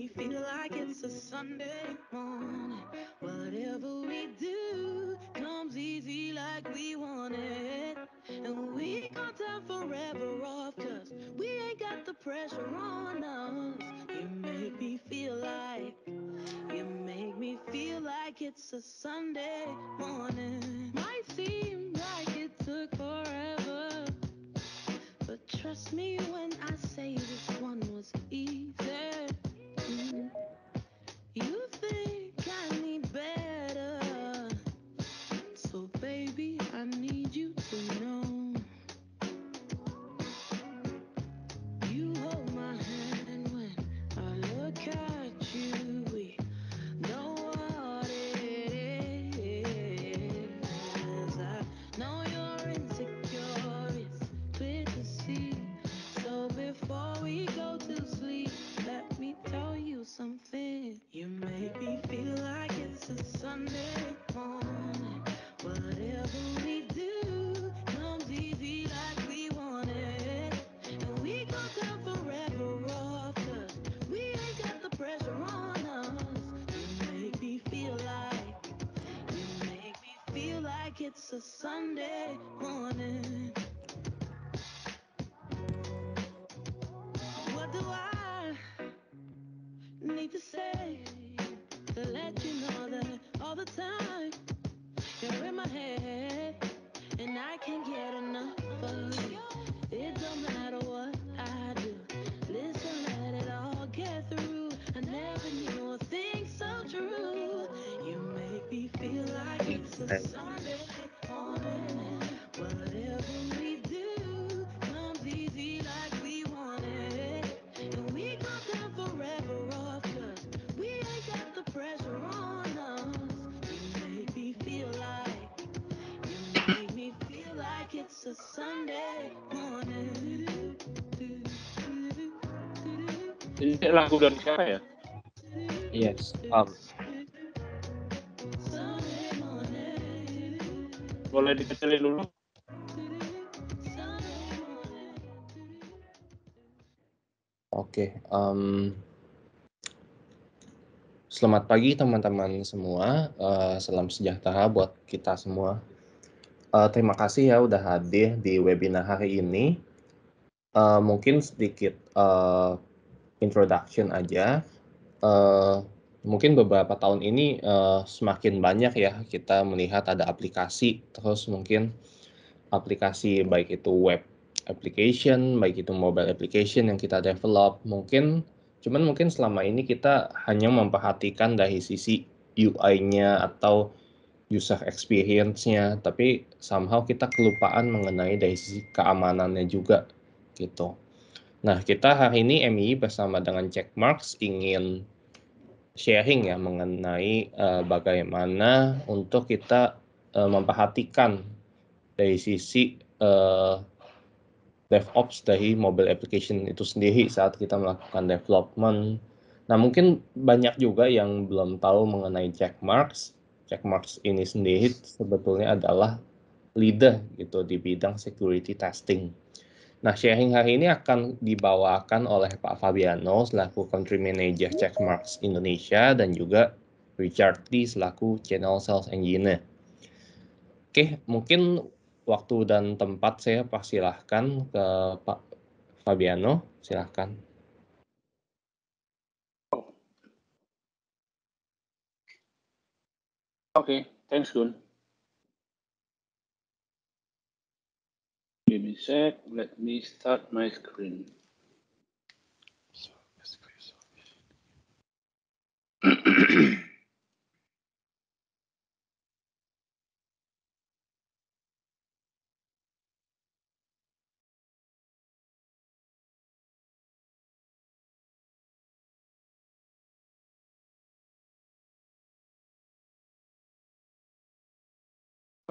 me feel like it's a Sunday morning. Whatever we do comes easy like we want it. And we got time forever off, cause we ain't got the pressure on us. You make me feel like it's a Sunday morning. Might seem like it took forever, but trust me when I say this one was easy. You think I need better, so baby, I need you to know. You hold my hand when I look at you. We know what it is. I know you're insecure, it's clear to see. So before we go to sleep, let me tell you something. You make me feel like it's a Sunday morning. Whatever we do comes easy like we want it. And we gon' come forever off, cause we ain't got the pressure on us. You make me feel like it's a Sunday morning. What do I need to say to let you know that all the time you're in my head and I can't get enough of you? It don't matter what I do, listen, let it all get through. I never knew a thing so true. You make me feel like it's a Sunday morning. Whatever we do comes easy like we want it. And we gon' come forever off, cause we ain't got the pressure on us. You make me feel like it's a Sunday morning. Ini lagu dari siapa ya? Yes. Boleh dikecilin dulu? Oke. Selamat pagi teman-teman semua. Salam sejahtera buat kita semua. Terima kasih ya udah hadir di webinar hari ini. Mungkin sedikit introduction aja. Mungkin beberapa tahun ini semakin banyak ya kita melihat ada aplikasi, terus mungkin aplikasi baik itu web application, baik itu mobile application yang kita develop. Cuman mungkin selama ini kita hanya memperhatikan dari sisi UI-nya atau user experience-nya, tapi somehow kita kelupaan mengenai dari sisi keamanannya juga gitu. Nah, kita hari ini MI bersama dengan Checkmarks ingin sharing ya mengenai bagaimana untuk kita memperhatikan dari sisi Devops dari mobile application itu sendiri saat kita melakukan development. Nah, mungkin banyak juga yang belum tahu mengenai Checkmarks. Checkmarks ini sendiri sebetulnya adalah leader gitu di bidang security testing. Nah, sharing hari ini akan dibawakan oleh Pak Fabiano selaku Country Manager Checkmarks Indonesia dan juga Richard Lee selaku Channel Sales Engineer. Oke, mungkin waktu dan tempat saya persilahkan ke Pak Fabiano, silahkan. Oke, thanks Gun. Give me a sec, let me start my screen.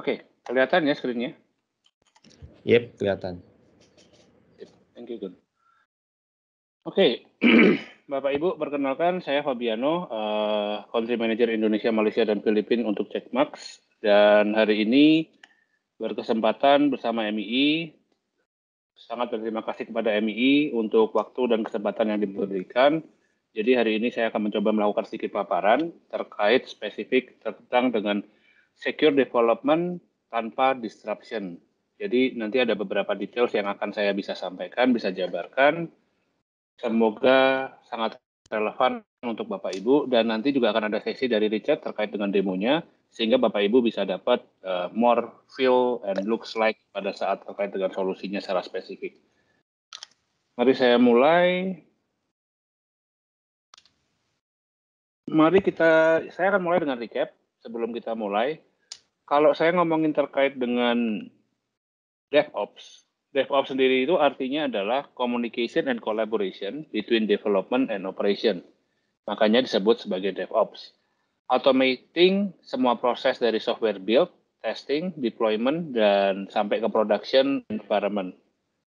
Oke, kelihatan ya screen-nya? Yep, kelihatan. Thank you, Gun. Oke, Bapak Ibu, perkenalkan saya Fabiano, Country Manager Indonesia, Malaysia, dan Filipina untuk Checkmarks. Dan hari ini berkesempatan bersama MII. Sangat berterima kasih kepada MII untuk waktu dan kesempatan yang diberikan. Jadi hari ini saya akan mencoba melakukan sedikit paparan terkait spesifik tentang dengan secure development tanpa disruption. Jadi nanti ada beberapa details yang akan saya bisa sampaikan, bisa jabarkan. Semoga sangat relevan untuk Bapak Ibu, dan nanti juga akan ada sesi dari Richard terkait dengan demonya, sehingga Bapak Ibu bisa dapat more feel and looks like pada saat terkait dengan solusinya secara spesifik. Mari saya mulai. Saya akan mulai dengan recap sebelum kita mulai. Kalau saya ngomongin terkait dengan DevOps, DevOps sendiri itu artinya adalah communication and collaboration between development and operation. Makanya disebut sebagai DevOps. Automating semua proses dari software build, testing, deployment, dan sampai ke production environment.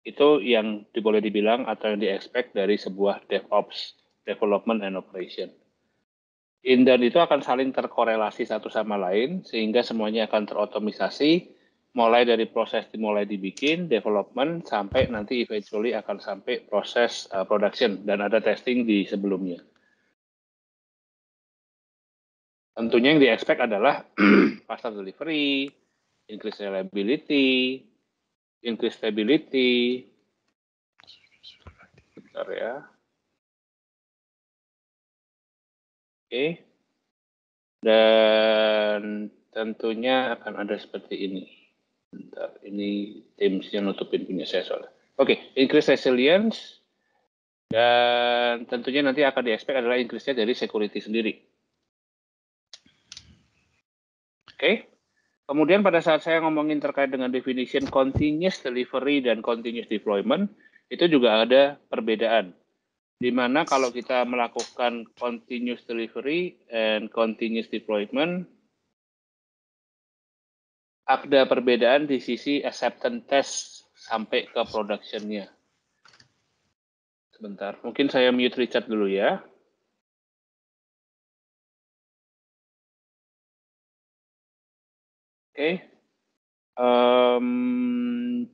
Itu yang boleh dibilang atau yang di-expect dari sebuah DevOps, development and operation. Dan itu akan saling terkorelasi satu sama lain, sehingga semuanya akan terotomisasi, mulai dari proses dimulai dibikin, development, sampai nanti eventually akan sampai proses production, dan ada testing di sebelumnya. Tentunya yang di-expect adalah faster delivery, increase reliability, increase stability. Bentar ya. Oke. Dan tentunya akan ada seperti ini. Bentar, ini Teams-nya nutupin punya saya soalnya. Oke, increase resilience. Dan tentunya nanti akan di-expect adalah increase-nya dari security sendiri. Oke. Kemudian pada saat saya ngomongin terkait dengan definition continuous delivery dan continuous deployment, itu juga ada perbedaan. Di mana kalau kita melakukan continuous delivery and continuous deployment, ada perbedaan di sisi acceptance test sampai ke production-nya. Sebentar, mungkin saya mute Richard dulu ya. Oke.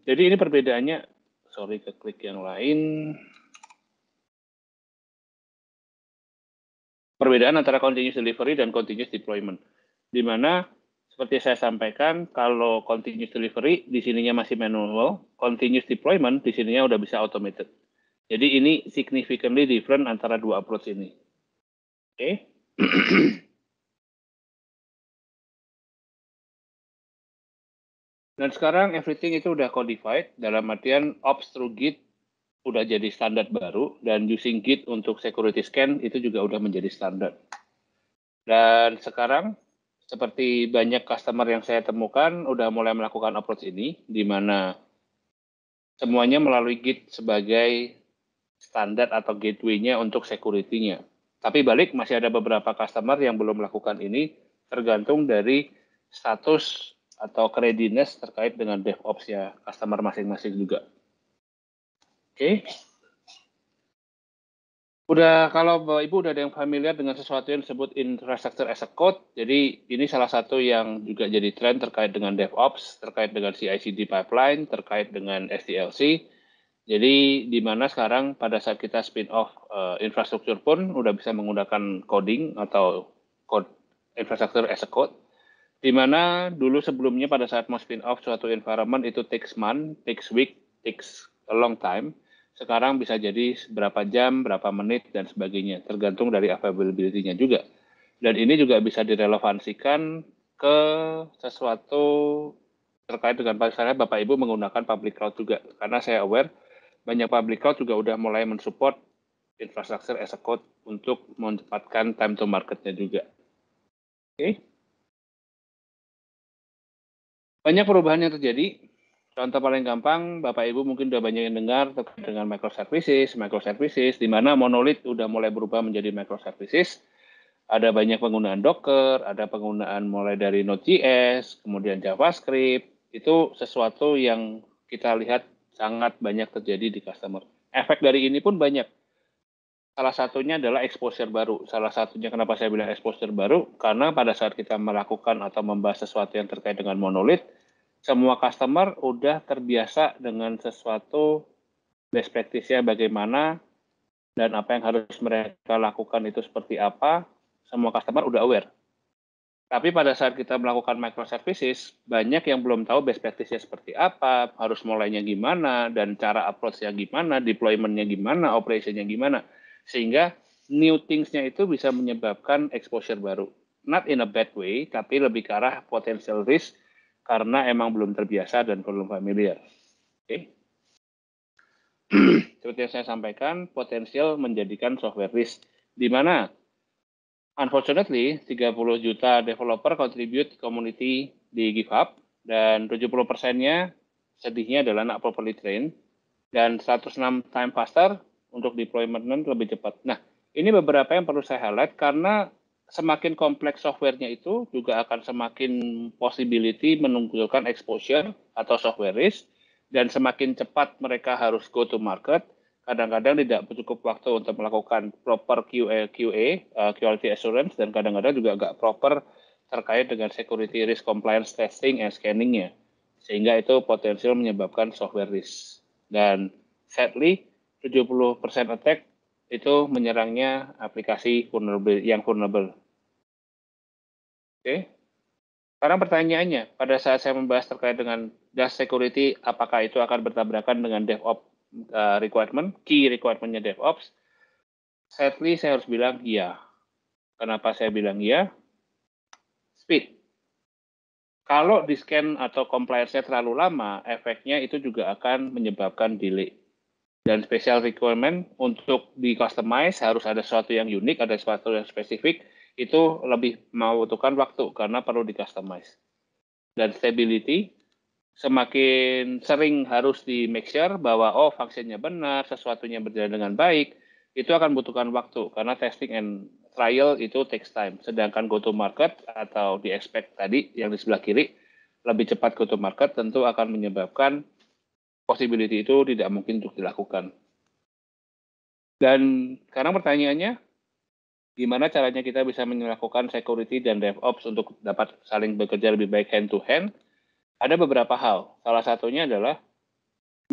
Jadi ini perbedaannya, sorry ke klik yang lain. Perbedaan antara continuous delivery dan continuous deployment. Di mana seperti saya sampaikan, kalau continuous delivery di sininya masih manual, continuous deployment di sininya udah bisa automated. Jadi ini significantly different antara dua approach ini. Oke. Dan sekarang everything itu udah codified, dalam artian ops through Git udah jadi standar baru, dan using Git untuk security scan itu juga udah menjadi standar. Dan sekarang, seperti banyak customer yang saya temukan, udah mulai melakukan approach ini, di mana semuanya melalui Git sebagai standar atau gateway-nya untuk security-nya. Tapi balik, masih ada beberapa customer yang belum melakukan ini, tergantung dari status atau readiness terkait dengan DevOps ya customer masing-masing juga. Oke. Kalau Bapak Ibu udah ada yang familiar dengan sesuatu yang disebut infrastructure as a code, jadi ini salah satu yang juga jadi tren terkait dengan DevOps, terkait dengan CI/CD pipeline, terkait dengan SDLC. Jadi di mana sekarang pada saat kita spin off infrastruktur pun udah bisa menggunakan coding atau code infrastructure as a code. Di mana dulu sebelumnya pada saat mau spin off suatu environment itu takes month, takes week, takes a long time. Sekarang bisa jadi berapa jam, berapa menit, dan sebagainya. Tergantung dari availability-nya juga. Dan ini juga bisa direlevansikan ke sesuatu terkait dengan misalnya Bapak Ibu menggunakan public cloud juga. Karena saya aware banyak public cloud juga udah mulai mensupport infrastructure as a code untuk mencepatkan time to market-nya juga. Oke. Banyak perubahan yang terjadi. Contoh paling gampang, Bapak Ibu mungkin udah banyak yang dengar terkait dengan microservices, di mana monolith udah mulai berubah menjadi microservices. Ada banyak penggunaan Docker, ada penggunaan mulai dari Node.js, kemudian JavaScript. Itu sesuatu yang kita lihat sangat banyak terjadi di customer. Efek dari ini pun banyak. Salah satunya adalah exposure baru. Salah satunya kenapa saya bilang exposure baru, karena pada saat kita melakukan atau membahas sesuatu yang terkait dengan monolith, semua customer udah terbiasa dengan sesuatu best practice-nya bagaimana dan apa yang harus mereka lakukan itu seperti apa, semua customer udah aware. Tapi pada saat kita melakukan microservices, banyak yang belum tahu best practice-nya seperti apa, harus mulainya gimana, dan cara approach-nya gimana, deployment-nya gimana, operation-nya gimana. Sehingga new things-nya itu bisa menyebabkan exposure baru. Not in a bad way, tapi lebih ke arah potential risk karena emang belum terbiasa dan belum familiar. Oke. Seperti yang saya sampaikan, potensial menjadikan software risk, di mana unfortunately, 30 juta developer contribute community di GitHub, dan 70%-nya sedihnya adalah not properly trained, dan 106 time faster untuk deployment lebih cepat. Nah, ini beberapa yang perlu saya highlight karena semakin kompleks software-nya itu juga akan semakin possibility menunjukkan exposure atau software risk, dan semakin cepat mereka harus go to market, kadang-kadang tidak cukup waktu untuk melakukan proper QA, quality assurance, dan kadang-kadang juga nggak proper terkait dengan security risk compliance testing and scanning-nya. Sehingga itu potensial menyebabkan software risk. Dan sadly, 70% attack itu menyerangnya aplikasi yang vulnerable. Oke. Sekarang pertanyaannya, pada saat saya membahas terkait dengan Dash Security, apakah itu akan bertabrakan dengan DevOps requirement, key requirement-nya DevOps? Sadly, saya harus bilang iya. Kenapa saya bilang iya? Speed. Kalau di-scan atau compliance-nya terlalu lama, efeknya itu juga akan menyebabkan delay. Dan special requirement untuk di-customize harus ada sesuatu yang unik, ada sesuatu yang spesifik, itu lebih membutuhkan waktu karena perlu di-customize. Dan stability, semakin sering harus di make sure bahwa fungsinya benar, sesuatunya berjalan dengan baik, itu akan membutuhkan waktu karena testing and trial itu takes time. Sedangkan go to market atau di expect tadi yang di sebelah kiri lebih cepat go to market tentu akan menyebabkan possibility itu tidak mungkin untuk dilakukan. Dan sekarang pertanyaannya, gimana caranya kita bisa melakukan security dan DevOps untuk dapat saling bekerja lebih baik hand to hand? Ada beberapa hal. Salah satunya adalah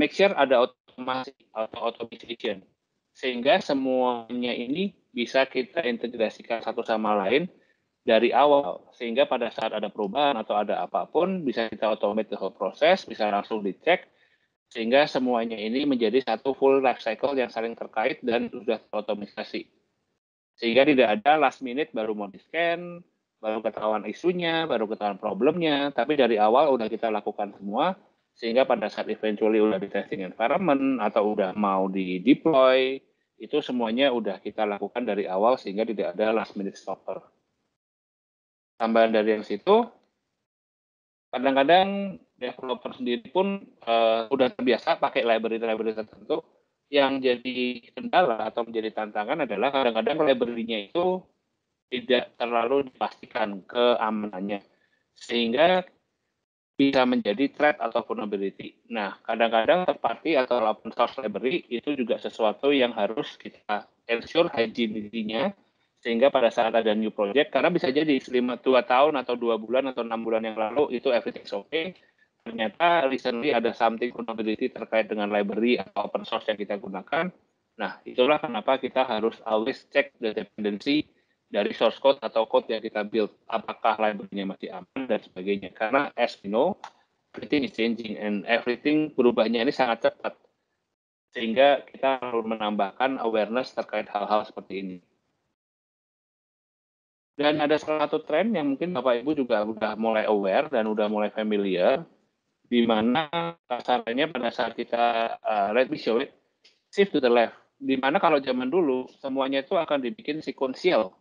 make sure ada otomasi atau automation. Sehingga semuanya ini bisa kita integrasikan satu sama lain dari awal. Sehingga pada saat ada perubahan atau ada apapun, bisa kita automate the whole process, bisa langsung dicek. Sehingga semuanya ini menjadi satu full life cycle yang saling terkait dan sudah terotomisasi. Sehingga tidak ada last minute baru mau di-scan, baru ketahuan isunya, baru ketahuan problemnya, tapi dari awal udah kita lakukan semua, sehingga pada saat eventually udah di testing environment, atau udah mau di-deploy, itu semuanya udah kita lakukan dari awal, sehingga tidak ada last minute stopper. Tambahan dari yang situ, kadang-kadang developer sendiri pun udah terbiasa pakai library-library tertentu, yang jadi kendala atau menjadi tantangan adalah kadang-kadang library-nya itu tidak terlalu dipastikan keamanannya, sehingga bisa menjadi threat atau vulnerability. Nah, kadang-kadang third party atau open source library itu juga sesuatu yang harus kita ensure hygiene-nya, sehingga pada saat ada new project, karena bisa jadi 2 tahun atau 2 bulan atau 6 bulan yang lalu itu everything's okay, ternyata recently ada something vulnerability terkait dengan library atau open source yang kita gunakan. Nah, itulah kenapa kita harus always check the dependency dari source code atau code yang kita build, apakah library-nya masih aman dan sebagainya. Karena as we know, everything is changing and everything berubahnya ini sangat cepat. Sehingga kita perlu menambahkan awareness terkait hal-hal seperti ini. Dan ada salah satu tren yang mungkin Bapak Ibu juga udah mulai aware dan udah mulai familiar, di mana kasarnya pada saat kita let me show it, shift to the left. Di mana kalau zaman dulu semuanya itu akan dibikin sequential.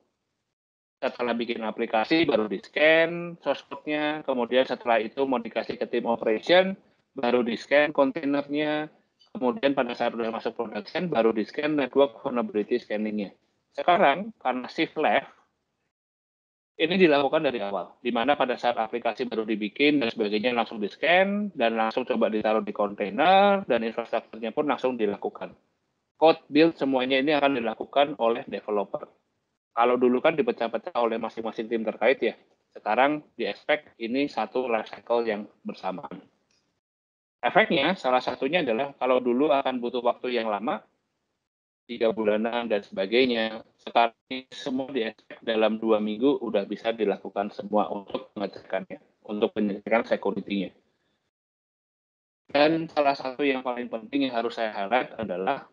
Setelah bikin aplikasi baru di-scan source code-nya, kemudian setelah itu mau dikasih ke tim operation, baru di-scan kontainernya, kemudian pada saat sudah masuk production baru di-scan network vulnerability scanning-nya. Sekarang karena shift left, ini dilakukan dari awal, di mana pada saat aplikasi baru dibikin dan sebagainya langsung di-scan, dan langsung coba ditaruh di kontainer, dan infrastrukturnya pun langsung dilakukan. Code build semuanya ini akan dilakukan oleh developer. Kalau dulu kan dipecah-pecah oleh masing-masing tim terkait ya, sekarang di-expect ini satu life cycle yang bersamaan. Efeknya, salah satunya adalah kalau dulu akan butuh waktu yang lama, 3 bulanan, dan sebagainya. Sekarang ini semua di-expect dalam 2 minggu udah bisa dilakukan semua untuk pengecekannya, untuk pengecekan security-nya. Dan salah satu yang paling penting yang harus saya highlight adalah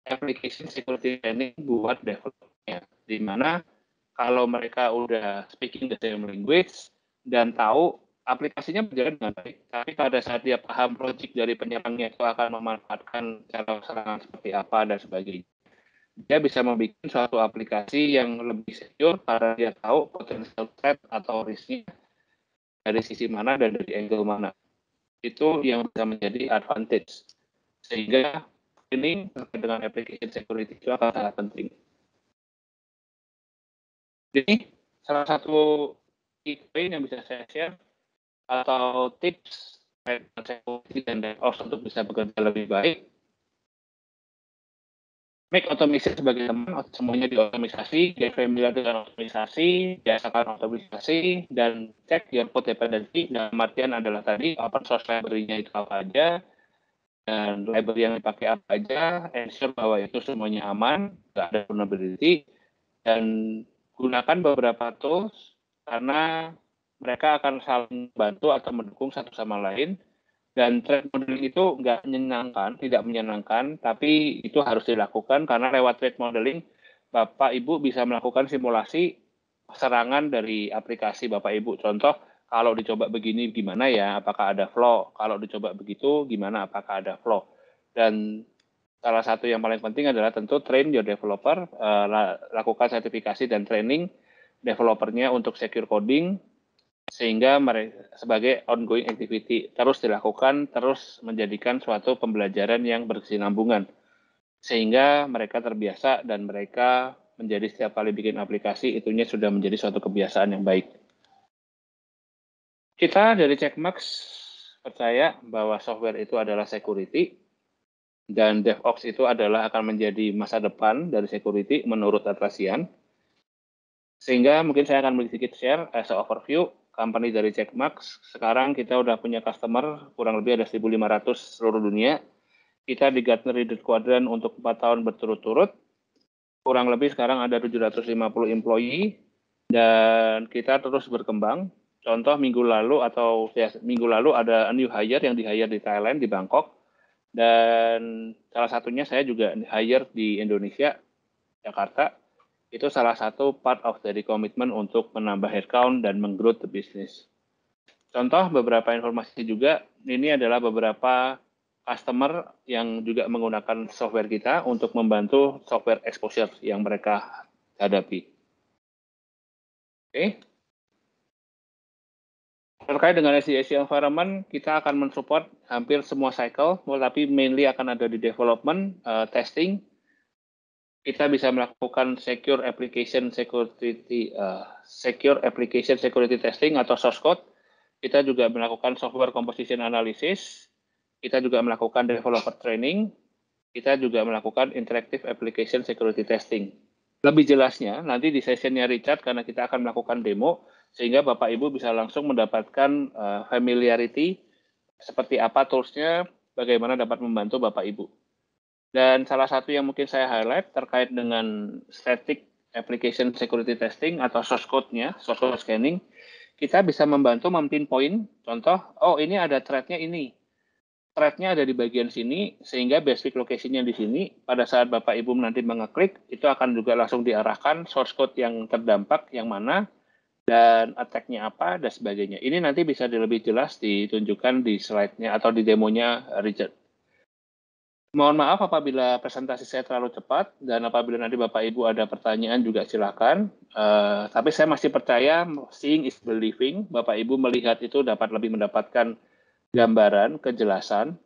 application security training buat developer-nya, di mana kalau mereka udah speaking the same language dan tahu aplikasinya berjalan dengan baik, tapi pada saat dia paham logic dari penyerangnya itu akan memanfaatkan cara serangan seperti apa dan sebagainya, dia bisa membuat suatu aplikasi yang lebih secure karena dia tahu potensial threat atau risk-nya dari sisi mana dan dari angle mana. Itu yang bisa menjadi advantage. Sehingga ini dengan application security itu akan sangat penting. Jadi, salah satu key point yang bisa saya share atau tips security dan DevOps untuk bisa bekerja lebih baik, make automation sebagai teman, semuanya diotomisasi, get familiar dengan otomisasi, biasakan otomisasi, dan cek your code dependency. Dalam artian adalah tadi, open source library-nya itu apa aja, dan library yang dipakai apa aja, ensure bahwa itu semuanya aman, nggak ada vulnerability, dan gunakan beberapa tools, karena mereka akan saling bantu atau mendukung satu sama lain. Dan threat modeling itu nggak menyenangkan, tidak menyenangkan, tapi itu harus dilakukan karena lewat threat modeling, Bapak Ibu bisa melakukan simulasi serangan dari aplikasi Bapak Ibu. Contoh, kalau dicoba begini gimana ya, apakah ada flaw? Kalau dicoba begitu gimana, apakah ada flaw? Dan salah satu yang paling penting adalah tentu train your developer, lakukan sertifikasi dan training developernya untuk secure coding, sehingga mereka sebagai ongoing activity terus dilakukan, terus menjadikan suatu pembelajaran yang berkesinambungan, sehingga mereka terbiasa dan mereka menjadi setiap kali bikin aplikasi itunya sudah menjadi suatu kebiasaan yang baik. Kita dari Checkmax percaya bahwa software itu adalah security dan DevOps itu adalah akan menjadi masa depan dari security menurut Atlassian. Sehingga mungkin saya akan sedikit share as a overview company dari Checkmax. Sekarang kita udah punya customer kurang lebih ada 1.500 seluruh dunia. Kita di Gartner Leader Quadrant untuk 4 tahun berturut-turut. Kurang lebih sekarang ada 750 employee dan kita terus berkembang. Contoh minggu lalu ada a new hire yang di-hire di Thailand, di Bangkok. Dan salah satunya saya juga hire di Indonesia, Jakarta. Itu salah satu part of dari komitmen untuk menambah headcount dan meng-grow the business. Contoh beberapa informasi juga, ini adalah beberapa customer yang juga menggunakan software kita untuk membantu software exposure yang mereka hadapi. Oke. Terkait dengan SDLC environment, kita akan mensupport hampir semua cycle, tapi mainly akan ada di development, testing. Kita bisa melakukan secure application security testing atau source code. Kita juga melakukan software composition analysis. Kita juga melakukan developer training. Kita juga melakukan interactive application security testing. Lebih jelasnya nanti di sessionnya Richard karena kita akan melakukan demo sehingga Bapak Ibu bisa langsung mendapatkan familiarity seperti apa toolsnya, bagaimana dapat membantu Bapak Ibu. Dan salah satu yang mungkin saya highlight terkait dengan static application security testing atau source code-nya, source code scanning, kita bisa membantu mempinpoint, contoh, oh ini ada thread-nya ini. Thread-nya ada di bagian sini, sehingga basic location-nya di sini. Pada saat Bapak Ibu nanti mengeklik, itu akan juga langsung diarahkan source code yang terdampak yang mana, dan attack-nya apa, dan sebagainya. Ini nanti bisa lebih jelas ditunjukkan di slide-nya atau di demonya Richard. Mohon maaf apabila presentasi saya terlalu cepat, dan apabila nanti Bapak Ibu ada pertanyaan juga silakan. Tapi saya masih percaya, seeing is believing, Bapak Ibu melihat itu dapat lebih mendapatkan gambaran, kejelasan,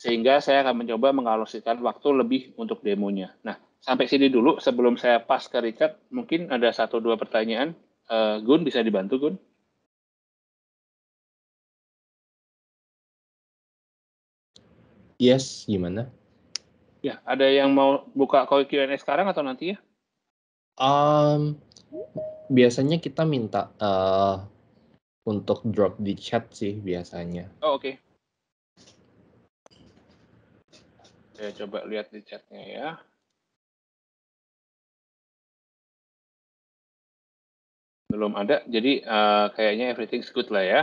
sehingga saya akan mencoba mengalokasikan waktu lebih untuk demonya. Nah, sampai sini dulu sebelum saya pas ke Richard, mungkin ada 1-2 pertanyaan. Gun, bisa dibantu Gun? Yes, gimana? Ya, ada yang mau buka Q&A sekarang atau nanti ya? Biasanya kita minta untuk drop di chat sih biasanya. Oh, oke. Saya coba lihat di chatnya ya. Belum ada, jadi kayaknya everything's good lah ya.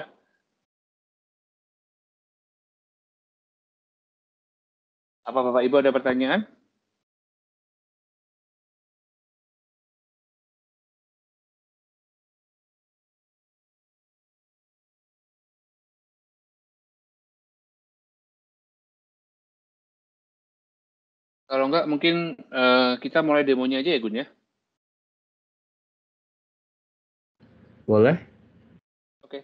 Apa Bapak Ibu ada pertanyaan? Kalau enggak, mungkin kita mulai demonya aja ya, Gun ya? Boleh? Oke.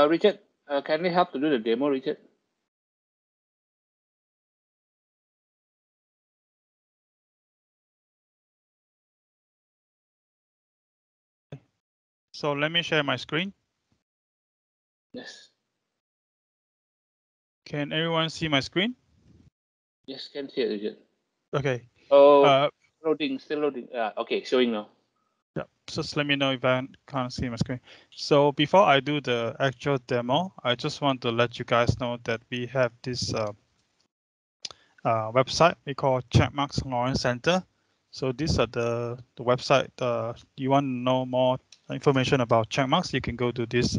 Richard, can we help to do the demo, Richard? So let me share my screen. Yes. Can everyone see my screen? Yes, can see it, Richard. Okay. Oh, loading, still loading. Okay, showing now. Yeah, just let me know if I can't see my screen. So before I do the actual demo, I just want to let you guys know that we have this website we call Checkmarx Lawrence Center. So these are the website. You want to know more information about Checkmarx, you can go to this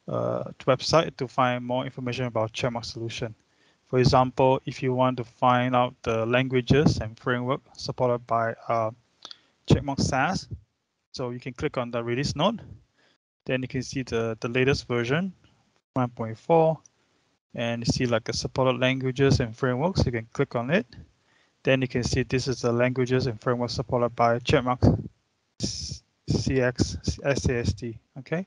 website to find more information about Checkmarx solution. For example, if you want to find out the languages and framework supported by Checkmarx SaaS, so you can click on the release note. Then you can see the latest version, 1.4, and you see like the supported languages and frameworks. You can click on it. Then you can see this is the languages and frameworks supported by Checkmarx CX SAST. Okay.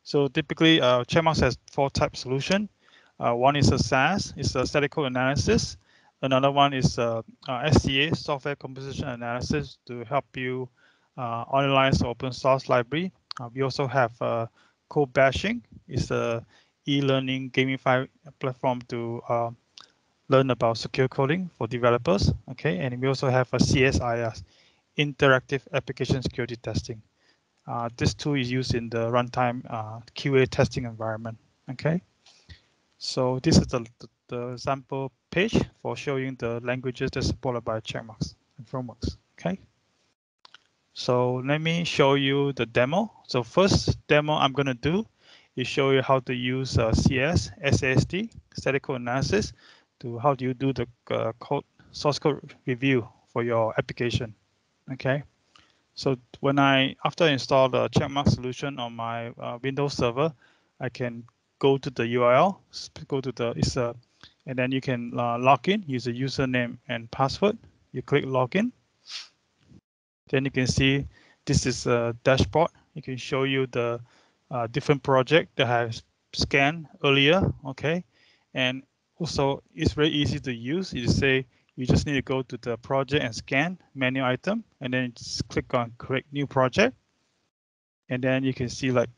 So typically, Checkmarx has 4 type solution. One is a SaaS, it's a statistical analysis. Another one is SCA, software composition analysis, to help you analyze open source library. We also have code bashing, it's a e-learning gamified platform to learn about secure coding for developers. Okay, and we also have a CSIS, interactive application security testing. This tool is used in the runtime QA testing environment. Okay, so this is the sample page for showing the languages that's supported by Checkmarx and frameworks. Okay, so let me show you the demo. So first demo I'm going to do is show you how to use CS, SAST, statistical analysis, to how do you do the source code review for your application. Okay. So when after I install the Checkmarx solution on my Windows server, I can go to the URL, go to the and then you can log in, use a username and password. You click login. Then you can see this is a dashboard. It can show you the different project that I have scanned earlier. Okay, and also it's very easy to use. You just need to go to the project and scan menu item, and then just click on create new project. And then you can see like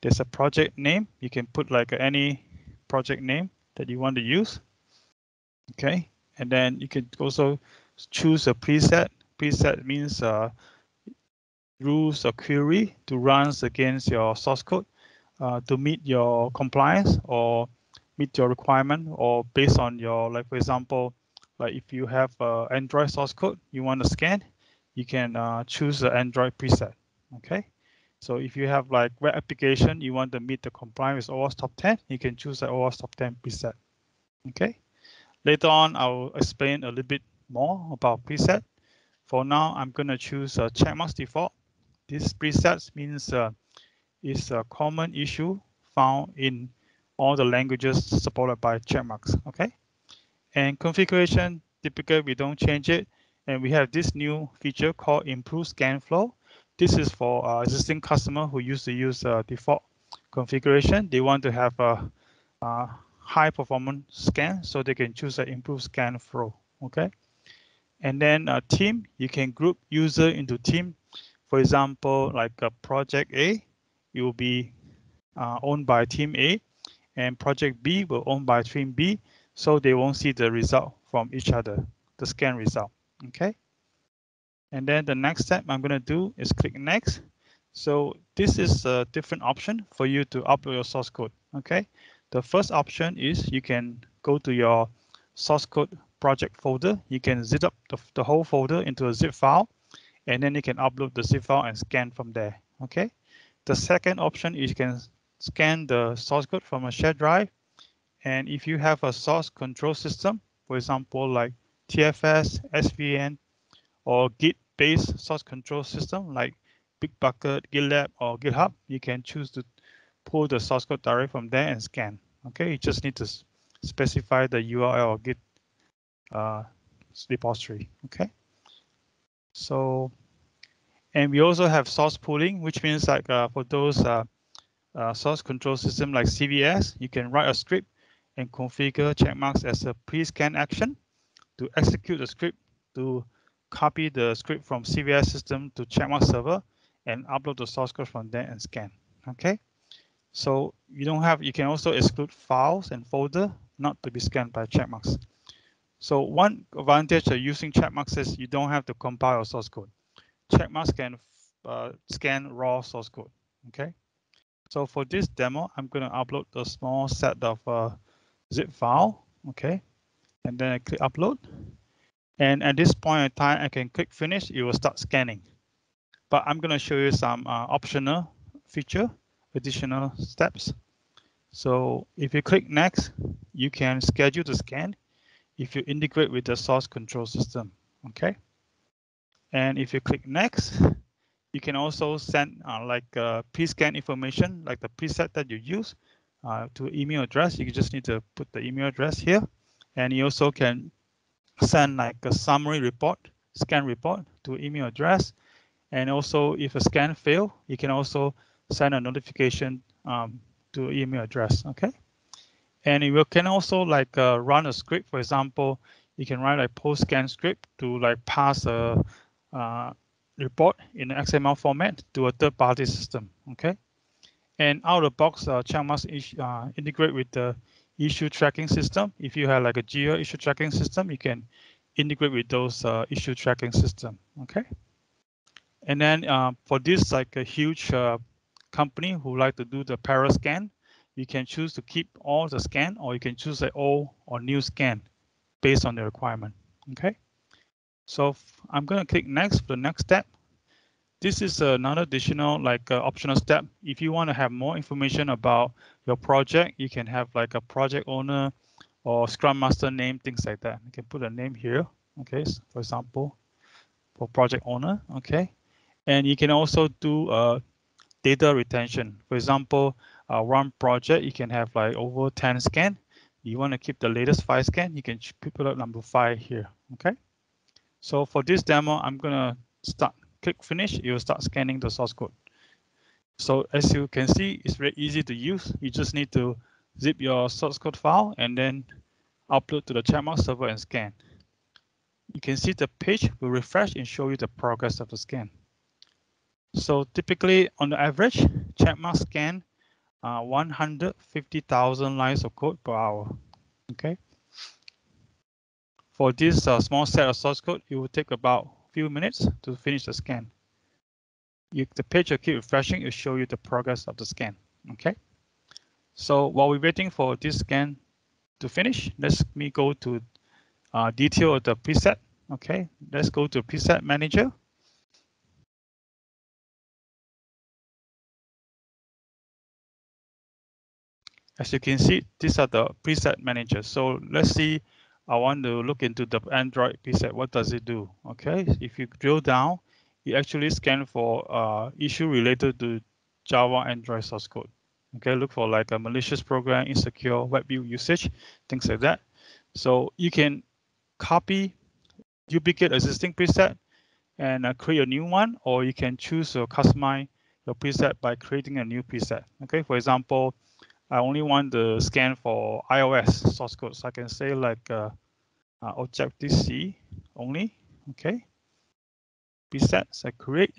there's a project name. You can put like any project name that you want to use. Okay, and then you can also choose a preset. Preset means rules or query to run against your source code to meet your compliance or meet your requirement, or based on your, like for example, like if you have Android source code you want to scan, you can choose the Android preset. Okay, so if you have like web application you want to meet the compliance with OWASP top 10, you can choose the OWASP top 10 preset. Okay, later on I'll explain a little bit more about preset. For now I'm going to choose Checkmarx default. This preset means is a common issue found in all the languages supported by Checkmarx. Okay, and configuration, typically we don't change it, and we have this new feature called improve scan flow. This is for existing customer who used to use default configuration. They want to have a high performance scan, so they can choose an improved scan flow. Okay, and then a team, you can group user into team. For example, like a project A, it will be owned by team A, and project B will owned by team B, so they won't see the result from each other, the scan result. Okay, and then the next step I'm going to do is click next. So this is a different option for you to upload your source code. Okay, the first option is you can go to your source code project folder. You can zip up the whole folder into a zip file, and then you can upload the zip file and scan from there. Okay, The second option is you can scan the source code from a shared drive. And if you have a source control system, for example, like TFS, SVN, or Git-based source control system like Bitbucket, GitLab, or GitHub, you can choose to pull the source code directly from there and scan. Okay, you just need to specify the URL or Git repository. Okay, so and we also have source pooling, which means like for those source control system like CVS, you can write a script and configure checkmarks as a pre-scan action to execute the script to copy the script from CVS system to checkmark server and upload the source code from there and scan. Okay, so you can also exclude files and folder not to be scanned by checkmarks. So one advantage of using checkmarks is you don't have to compile your source code. Checkmarks can scan raw source code. Okay, so for this demo, I'm going to upload a small set of zip file. Okay, and then I click upload. And at this point in time, I can click finish. It will start scanning. But I'm going to show you some optional feature, additional steps. So if you click next, you can schedule the scan if you integrate with the source control system. Okay. And if you click next, you can also send pre-scan information, like the preset that you use to email address. You just need to put the email address here. And you also can send like a summary report, scan report to email address. And also if a scan fail, you can also send a notification to email address, okay? And you can also like run a script. For example, you can write a post-scan script to like pass a report in an XML format to a third-party system, okay? And out of the box, checkmarks integrate with the issue tracking system. If you have like a Jira issue tracking system, you can integrate with those issue tracking system. Okay. And then for this like a huge company who like to do the parallel scan, you can choose to keep all the scan, or you can choose an old or new scan based on the requirement. Okay. So I'm going to click next for the next step. This is another additional like optional step. If you want to have more information about your project, you can have like a project owner or Scrum Master name, things like that. You can put a name here, okay, so for example, for project owner, okay. And you can also do data retention. For example, one project, you can have like over 10 scan. You want to keep the latest 5 scan, you can put up number 5 here, okay. So for this demo, I'm gonna click finish, it will start scanning the source code. So as you can see, it's very easy to use. You just need to zip your source code file and then upload to the checkmark server and scan. You can see the page will refresh and show you the progress of the scan. So typically, on the average, checkmark scan 150,000 lines of code per hour. Okay. For this small set of source code, it will take about a few minutes to finish the scan. The page will keep refreshing, it will show you the progress of the scan. Okay. So while we're waiting for this scan to finish, let me go to detail of the preset. Okay, let's go to preset manager. As you can see, these are the preset managers. So let's see, I want to look into the Android preset. What does it do? Okay, if you drill down, it actually scan for issue related to Java Android source code. Okay, look for like a malicious program, insecure web view usage, things like that. So you can copy, duplicate existing preset and create a new one, or you can choose to customize your preset by creating a new preset. Okay, for example, I only want the scan for iOS source code, so I can say like Objective-C only. Okay, presets I create.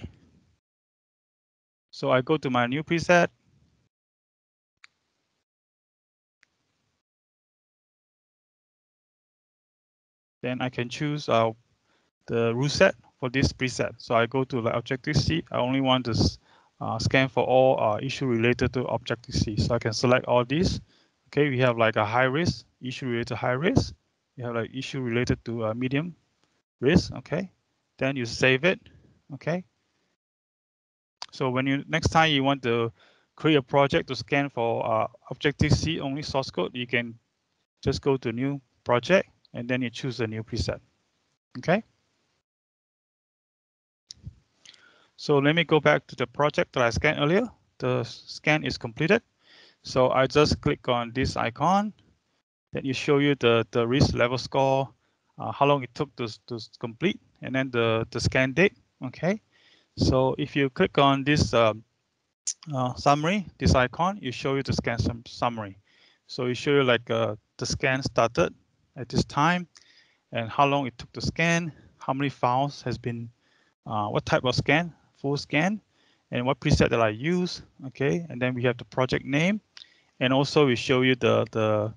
So I go to my new preset. Then I can choose the rule set for this preset. So I go to like Objective-C. I only want to scan for all issue related to Objective-C. So I can select all these. Okay, we have like a high risk, issue related to high risk. We have like issue related to medium risk. Okay, then you save it. Okay, So when you next time you want to create a project to scan for Objective-C only source code, you can just go to new project and then you choose a new preset. Okay. So let me go back to the project that I scanned earlier. The scan is completed. So I just click on this icon. Then you show you the risk level score, how long it took to complete, and then the scan date. Okay. So if you click on this summary, this icon, you show you the scan summary. So it show you like the scan started at this time and how long it took to scan, how many files has been, what type of scan, full scan, and what preset that I use. Okay, and then we have the project name, and also we show you the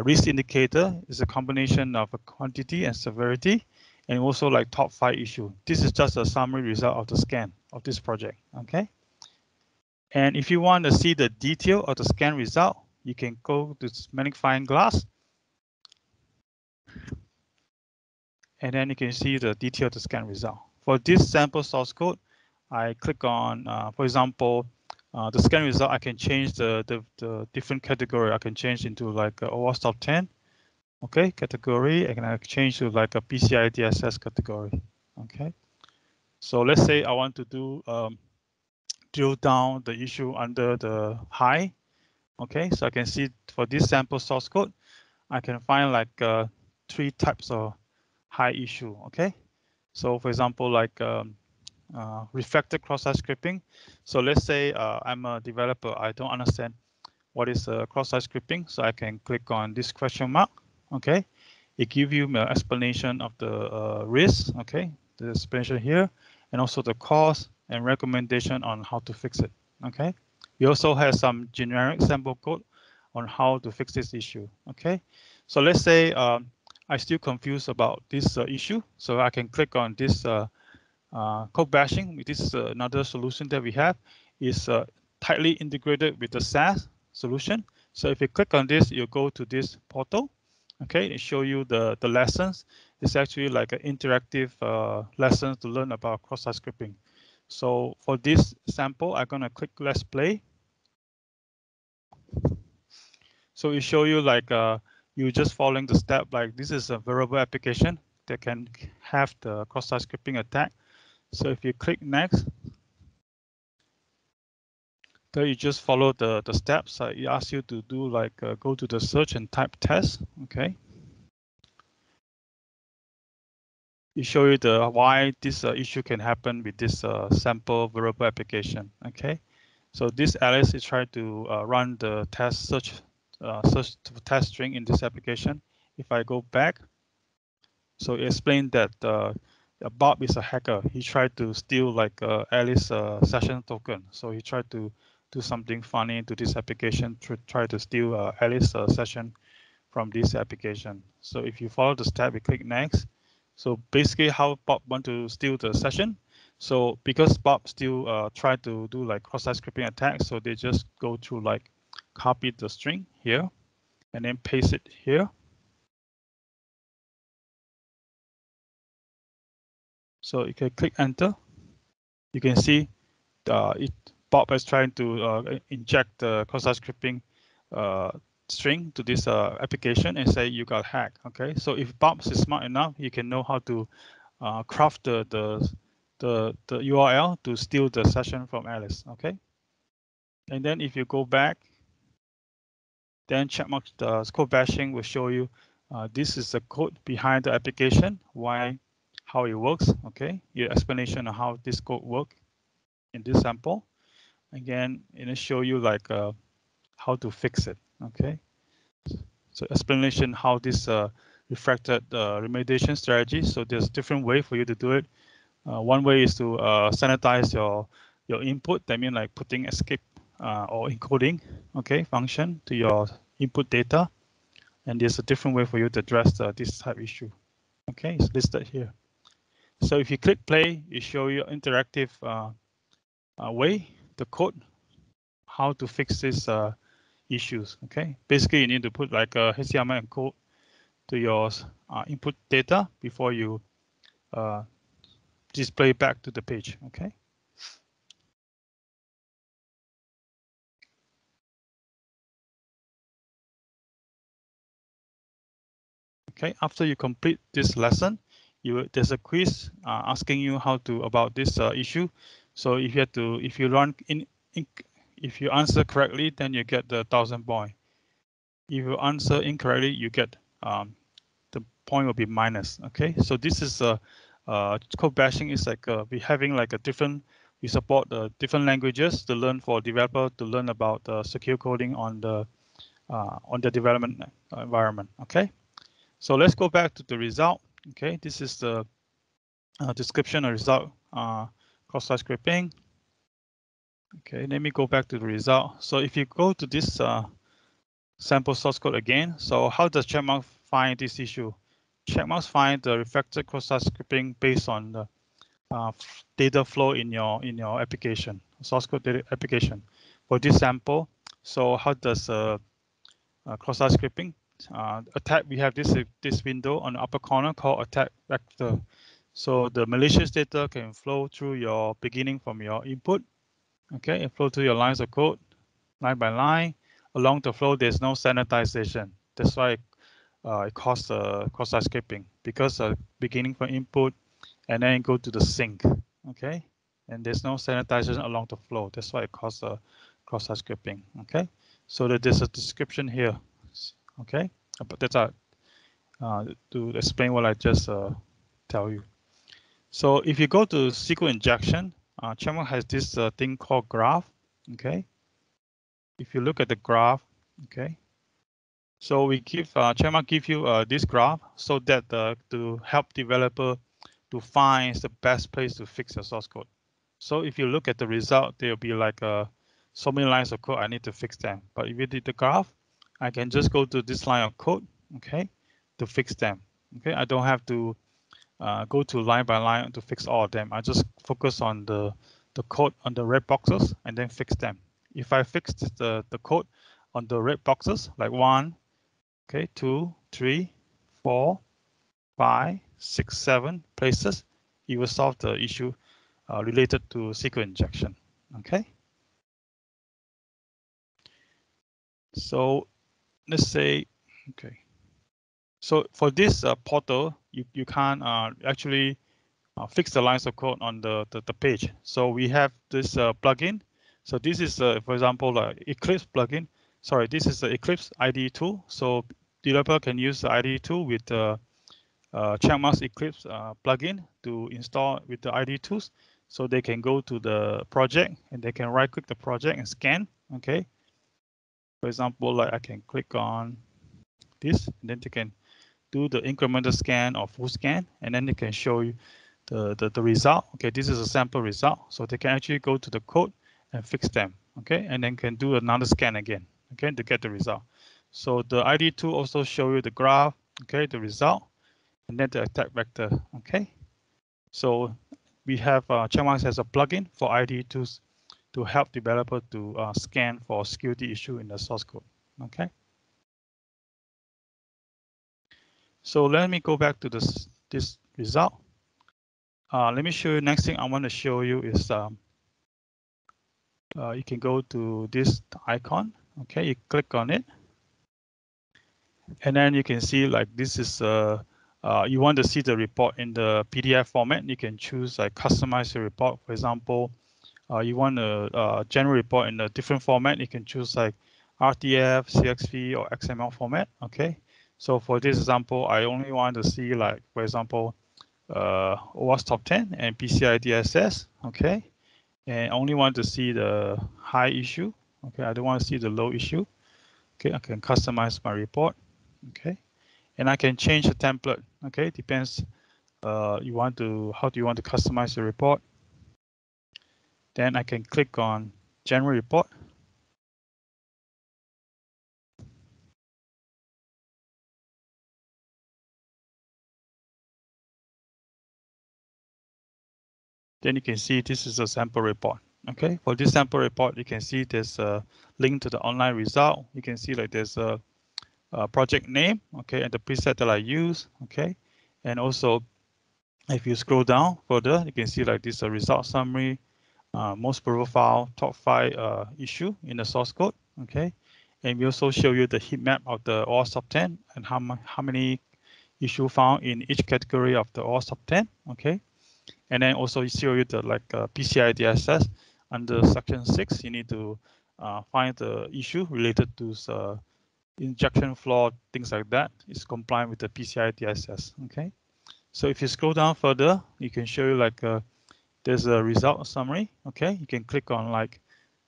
risk indicator is a combination of a quantity and severity, and also like top 5 issue. This is just a summary result of the scan of this project. Okay. And if you want to see the detail of the scan result, you can go to this magnifying glass. And then you can see the detail of the scan result. For this sample source code, I click on, for example, the scan result, I can change the different category. I can change into like a OWASP top 10, okay, category, and I can change to like a PCI DSS category, okay. So let's say I want to do drill down the issue under the high, okay. So I can see for this sample source code, I can find like 3 types of high issue, okay. So for example, like reflected cross-site scripting. So let's say I'm a developer, I don't understand what is cross-site scripting. So I can click on this question mark, okay. It gives you an explanation of the risk, okay, the explanation here, and also the cost and recommendation on how to fix it, okay. We also have some generic sample code on how to fix this issue, okay. So let's say I still confused about this issue, so I can click on this code bashing. This is another solution that we have. Is tightly integrated with the SaaS solution. So if you click on this, you go to this portal. Okay, it show you the lessons. It's actually like an interactive lessons to learn about cross-site scripting. So for this sample, I'm gonna click Let's Play. So it show you like you just following the step. Like this is a variable application that can have the cross-site scripting attack. So if you click next, then you just follow the steps. It asks you to do like go to the search and type test. Okay. It show you the why this issue can happen with this sample variable application. Okay. So this Alice is trying to run the test search test string in this application. If I go back, so it explained that Bob is a hacker. He tried to steal like Alice session token. So he tried to do something funny to this application to try to steal Alice session from this application. So if you follow the step, you click next. So basically how Bob want to steal the session. So because Bob still tried to do like cross-site scripting attack, so they just go to like copy the string here and then paste it here. So you can click enter. You can see Bob is trying to inject the cross-site scripting string to this application and say you got hacked. Okay, so if Bob is smart enough, he can know how to craft the URL to steal the session from Alice. Okay, and then if you go back, then checkmark the code bashing will show you this is the code behind the application, how it works. Okay, your explanation of how this code works in this sample. Again, it'll show you like how to fix it. Okay, so explanation how this reflected remediation strategy. So there's different way for you to do it. One way is to sanitize your input. That means like putting escape or encoding, okay, function to your input data. And there's a different way for you to address this type issue. Okay, it's listed here. So if you click play, it show you interactive way, the code, how to fix these issues. Okay, basically you need to put like a HTML code to your input data before you display back to the page. Okay. Okay, after you complete this lesson, there's a quiz asking you how to about this issue. So if you answer correctly, then you get the 1,000 point. If you answer incorrectly, you get the point will be minus. Okay, so this is code bashing is like we having like a different. We support different languages to learn for developer to learn about secure coding on the development environment. Okay, so let's go back to the result. Okay, this is the description of result cross-site scripting. Okay, let me go back to the result. So if you go to this sample source code again, so how does Checkmarx find this issue? Checkmarx find the reflected cross-site scripting based on the data flow in your application, source code data application. For this sample, so how does cross-site scripting attack? We have this window on the upper corner called attack vector. So the malicious data can flow through your beginning from your input, okay, and flow through your lines of code, line by line. Along the flow, there's no sanitization. That's why it causes cross-site scripting, because beginning from input and then go to the sink, okay, and there's no sanitization along the flow. That's why it causes cross-site scripting, okay. So there's a description here, okay, but that's to explain what I just tell you. So if you go to SQL injection, Checkmarx has this thing called graph, okay. If you look at the graph, okay, so we give Checkmarx give you this graph so that to help developer to find the best place to fix the source code. So if you look at the result, there'll be like so many lines of code I need to fix them. But if you did the graph, I can just go to this line of code, okay, to fix them. Okay, I don't have to go to line by line to fix all of them. I just focus on the code on the red boxes and then fix them. If I fix the code on the red boxes, like 1, okay, 2, 3, 4, 5, 6, 7 places, it will solve the issue related to SQL injection. Okay. So let's say, okay. So for this portal, you can't actually fix the lines of code on the page. So we have this plugin. So this is, for example, Eclipse plugin. Sorry, this is the Eclipse IDE tool. So developer can use the IDE tool with the Checkmarx Eclipse plugin to install with the IDE tools. So they can go to the project and they can right-click the project and scan. Okay. For example, like I can click on this, and then they can do the incremental scan or full scan, and then they can show you the result. Okay, this is a sample result. So they can actually go to the code and fix them. Okay, and then can do another scan again. Okay, to get the result. So the IDE tool also show you the graph. Okay, the result, and then the attack vector. Okay, so we have Checkmarx has a plugin for IDE tools to help developer to scan for security issue in the source code. Okay. So let me go back to this result. Let me show you. Next thing I want to show you is you can go to this icon. Okay, you click on it, and then you can see like this is you want to see the report in the PDF format. You can choose like customize your report. For example, you want a general report in a different format. You can choose like RTF, CSV, or XML format. Okay, so for this example, I only want to see like, for example, OWASP top 10 and PCI DSS. Okay, and I only want to see the high issue. Okay, I don't want to see the low issue. Okay, I can customize my report. Okay, and I can change the template. Okay, depends. How do you want to customize the report? Then I can click on General Report. Then you can see this is a sample report. Okay, for this sample report, you can see there's a link to the online result. You can see like there's a project name, okay, and the preset that I use, okay, and also if you scroll down further, you can see like this result summary, most profile, top 5 issue in the source code, okay, and we also show you the heat map of the OWASP top 10 and how many issue found in each category of the all sub 10. Okay, and then also show you the PCI DSS under section 6. You need to find the issue related to injection flow, things like that. It's compliant with the PCI DSS. Okay, so if you scroll down further, you can show you there's a result summary. Okay, you can click on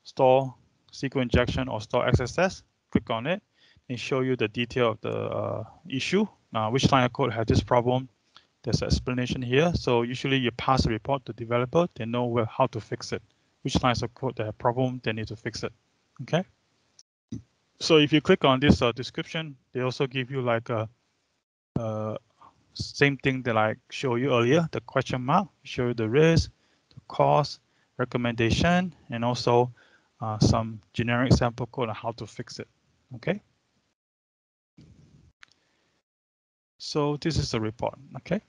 store SQL injection or store XSS. Click on it and show you the detail of the issue. Which line of code had this problem? There's an explanation here. So usually you pass the report to developer, they know how to fix it. Which lines of code they have problem, they need to fix it. Okay. So if you click on this description, they also give you same thing that I showed you earlier, the question mark, show you the risk, the cost, recommendation, and also some generic sample code on how to fix it. Okay. So this is the report. Okay.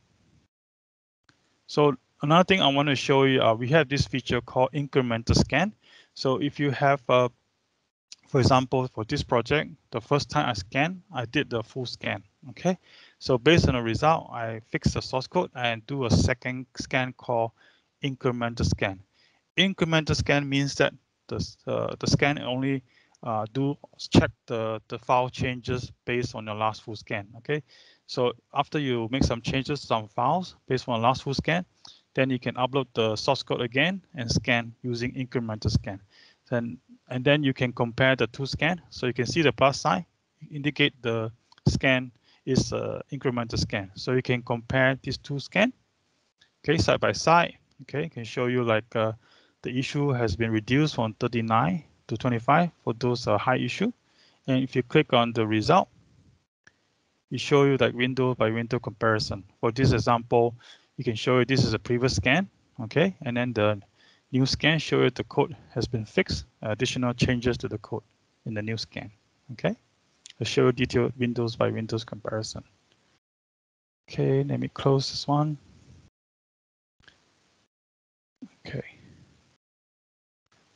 So another thing I want to show you, we have this feature called incremental scan. So if you have, for example, for this project, the first time I scanned, I did the full scan. Okay. So based on the result, I fix the source code and do a second scan called incremental scan. Incremental scan means that the scan only check the file changes based on your last full scan. Okay, so after you make some changes to some files based on last full scan, then you can upload the source code again and scan using incremental scan. And then you can compare the two scans. So you can see the plus sign indicate the scan is incremental scan. So you can compare these two scans. Okay, side by side. Okay, can show you the issue has been reduced from 39 to 25 for those high issue. And if you click on the result, it show you window by window comparison. For this example, you can show you this is a previous scan. Okay, and then the new scan show you the code has been fixed, additional changes to the code in the new scan. Okay, I show you detailed windows by windows comparison. Okay, let me close this one. Okay.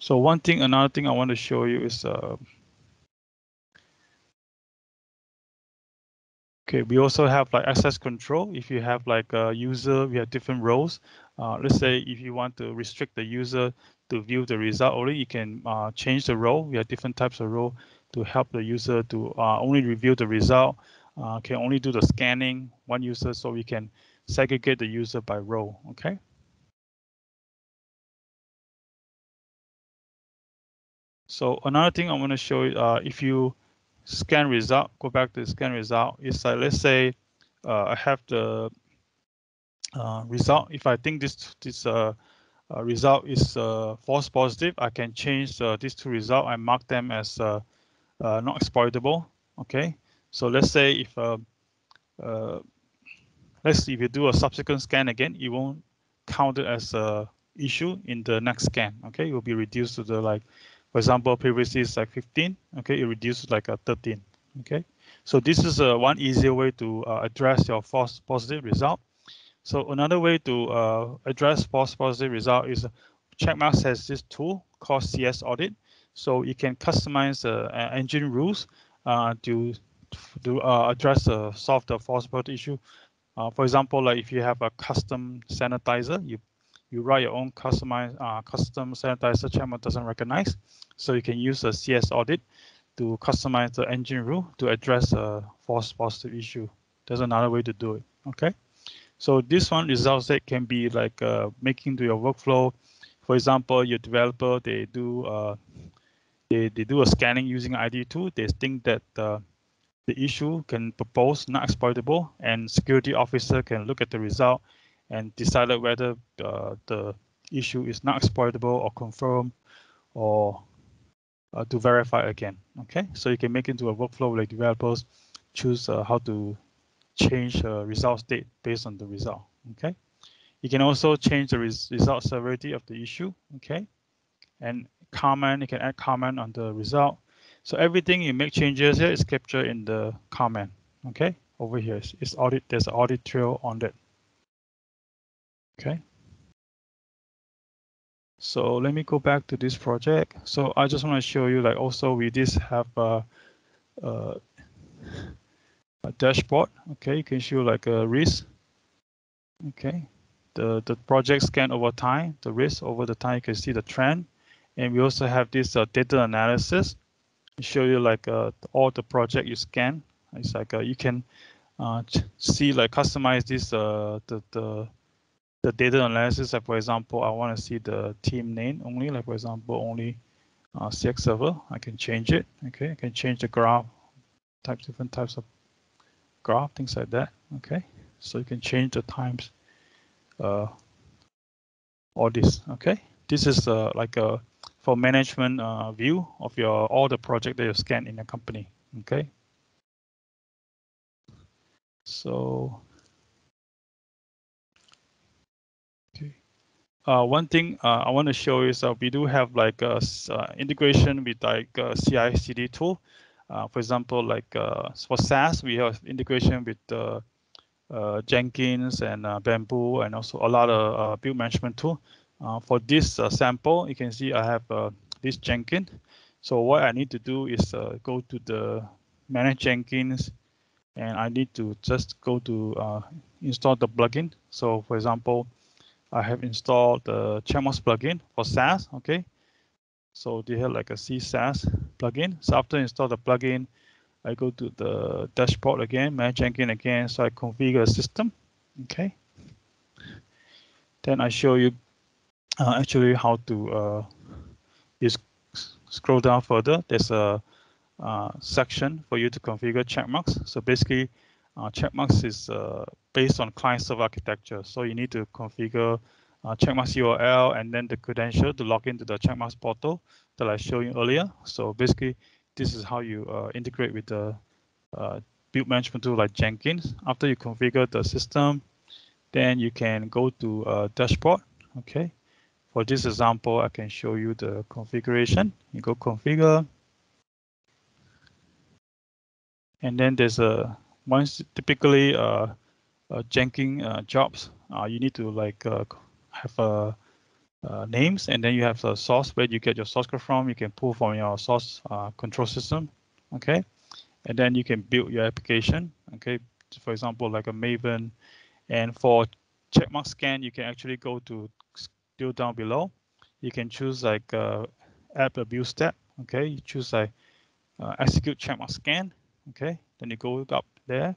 So another thing I want to show you is, okay, we also have access control. If you have a user, we have different roles. Let's say if you want to restrict the user to view the result only, you can change the role. We have different types of role to help the user to only review the result, can only do the scanning, one user, so we can segregate the user by role, okay? So another thing I want to show you, if you scan result, go back to the scan result, is let's say I have the result. If I think this result is false positive, I can change these two results and mark them as not exploitable. Okay, so let's say if if you do a subsequent scan again, it won't count it as a issue in the next scan. Okay, it will be reduced to the for example, previously it's 15. Okay, it reduces a 13. Okay, so this is one easier way to address your false positive result. So another way to address false positive result is Checkmarx has this tool called CS Audit. So you can customize engine rules to address solve the false positive issue. For example, if you have a custom sanitizer, you write your own custom sanitizer Checkmarx doesn't recognize. So you can use a CS Audit to customize the engine rule to address a false positive issue. There's another way to do it. Okay. So this one results that can be making to your workflow. For example, your developer, they do a scanning using ID tool. They think that the issue can propose not exploitable, and security officer can look at the result and decide whether the issue is not exploitable or confirm or to verify again. Okay, so you can make it into a workflow like developers choose how to change result state based on the result. Okay, you can also change the result severity of the issue. Okay, and comment, you can add comment on the result. So everything you make changes here is captured in the comment. Okay, over here is audit. There's an audit trail on that. Okay. So let me go back to this project. So I just want to show you also we just have dashboard. Okay, you can show like a risk. Okay, the project scan over time, the risk over the time. You can see the trend, and we also have this data analysis. Show you like all the project you scan. It's like you can see like customize this the data analysis. Like for example, I want to see the team name only. Like for example, only CX server. I can change it. Okay, I can change the graph different types of graph, things like that. Okay, so you can change the times. All this. Okay, this is like a for management view of your all the project that you scan in a company. Okay, so okay. One thing I want to show is we do have like a integration with like a CI/CD tool. For example, like for SaaS, we have integration with Jenkins and Bamboo, and also a lot of build management tool. For this sample, you can see I have this Jenkins. So what I need to do is go to the manage Jenkins, and I need to just go to install the plugin. So for example, I have installed the Checkmarx plugin for SaaS. Okay, so they have like a C SaaS plugin. So after install the plugin, I go to the dashboard again, manage Jenkins again. So I configure a system. Okay. Then I show you actually how to scroll down further. There's a section for you to configure Checkmarx. So basically, Checkmarx is based on client-server architecture. So you need to configure Checkmarx URL and then the credential to log into the Checkmarx portal that I showed you earlier. So basically, this is how you integrate with the build management tool like Jenkins. After you configure the system, then you can go to dashboard. Okay. For this example, I can show you the configuration. You go configure. And then there's once typically Jenkins jobs, you need to like have names, and then you have a source where you get your source code from. You can pull from your source control system, okay, and then you can build your application, okay. For example, like a Maven, and for Checkmarx scan, you can actually go to still down below. You can choose like add a build step, okay. You choose like execute Checkmarx scan. Okay, then you go up there.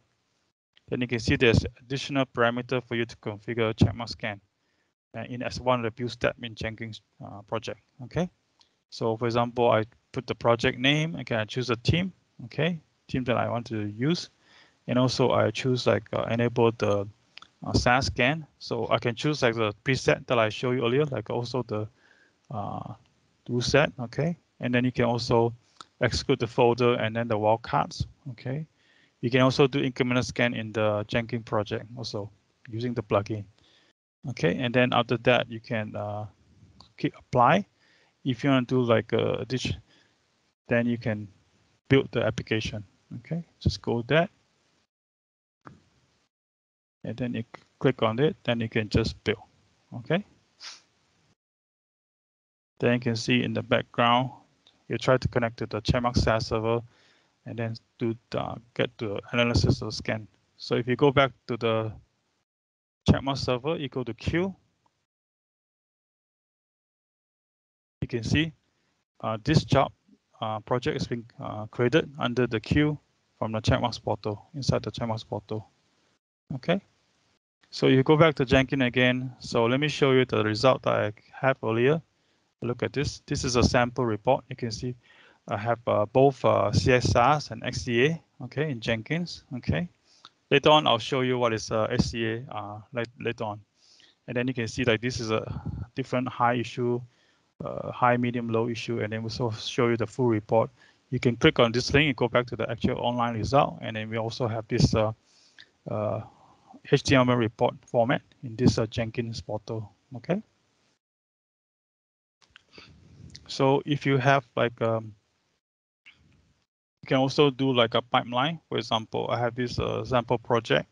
Then you can see there's additional parameter for you to configure Checkmarx scan in as one of the build step in Jenkins project. Okay, so for example, I put the project name. Okay, I choose a team. Okay, team that I want to use, and also I choose like enable the SaaS scan. So I can choose like the preset that I showed you earlier, like also the rule set. Okay, and then you can also execute the folder and then the wildcards. Okay, you can also do incremental scan in the Jenkins project also using the plugin. Okay, and then after that you can click apply. If you want to do like a ditch, then you can build the application. Okay, just go that, and then you click on it. Then you can just build. Okay. Then you can see in the background, you try to connect to the Checkmarx SaaS server, and then do get the analysis of scan. So if you go back to the Checkmarx server, you go to queue. You can see this job project is being created under the queue from the Checkmarx portal, inside the Checkmarx portal. Okay. So you go back to Jenkins again. So let me show you the result that I have earlier. Look at this. This is a sample report. You can see I have both CSRs and XDA, okay, in Jenkins, okay. Later on, I'll show you what is SCA later on. And then you can see like this is a different high issue, high, medium, low issue, and then we'll also show you the full report. You can click on this link and go back to the actual online result. And then we also have this HTML report format in this Jenkins portal, okay. So if you have like you can also do like a pipeline. For example, I have this sample project.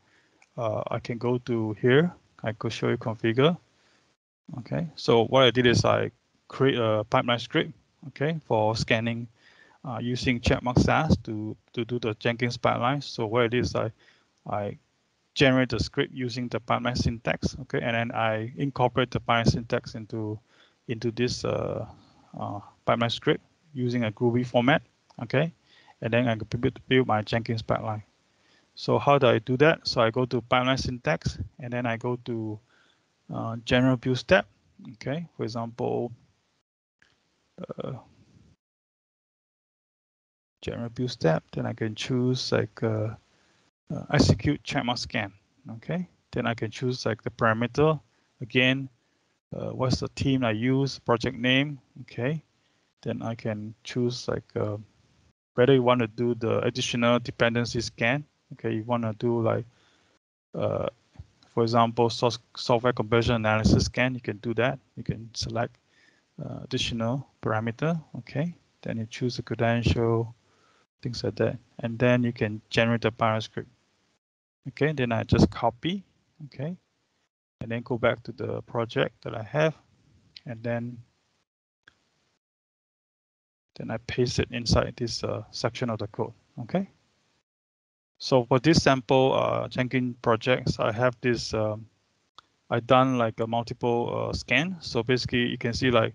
I can go to here. I could show you configure. Okay, so what I did is I create a pipeline script, okay, for scanning using checkmark SAS to do the Jenkins pipeline. So what it is, I generate the script using the pipeline syntax, okay, and then I incorporate the pipeline syntax into this pipeline script using a Groovy format, okay, and then I can build my Jenkins pipeline. So how do I do that? So I go to pipeline syntax, and then I go to general build step, okay. For example, general build step, then I can choose like execute checkmark scan, okay. Then I can choose like the parameter again. What's the team I use, project name, okay. Then I can choose like whether you want to do the additional dependency scan, okay. You want to do like, for example, software conversion analysis scan, you can do that. You can select additional parameter, okay. Then you choose the credential, things like that, and then you can generate the Python script, okay. Then I just copy, okay, and then go back to the project that I have, and then I paste it inside this section of the code, okay. So for this sample Jenkins projects, I have this, I done like a multiple scan. So basically you can see like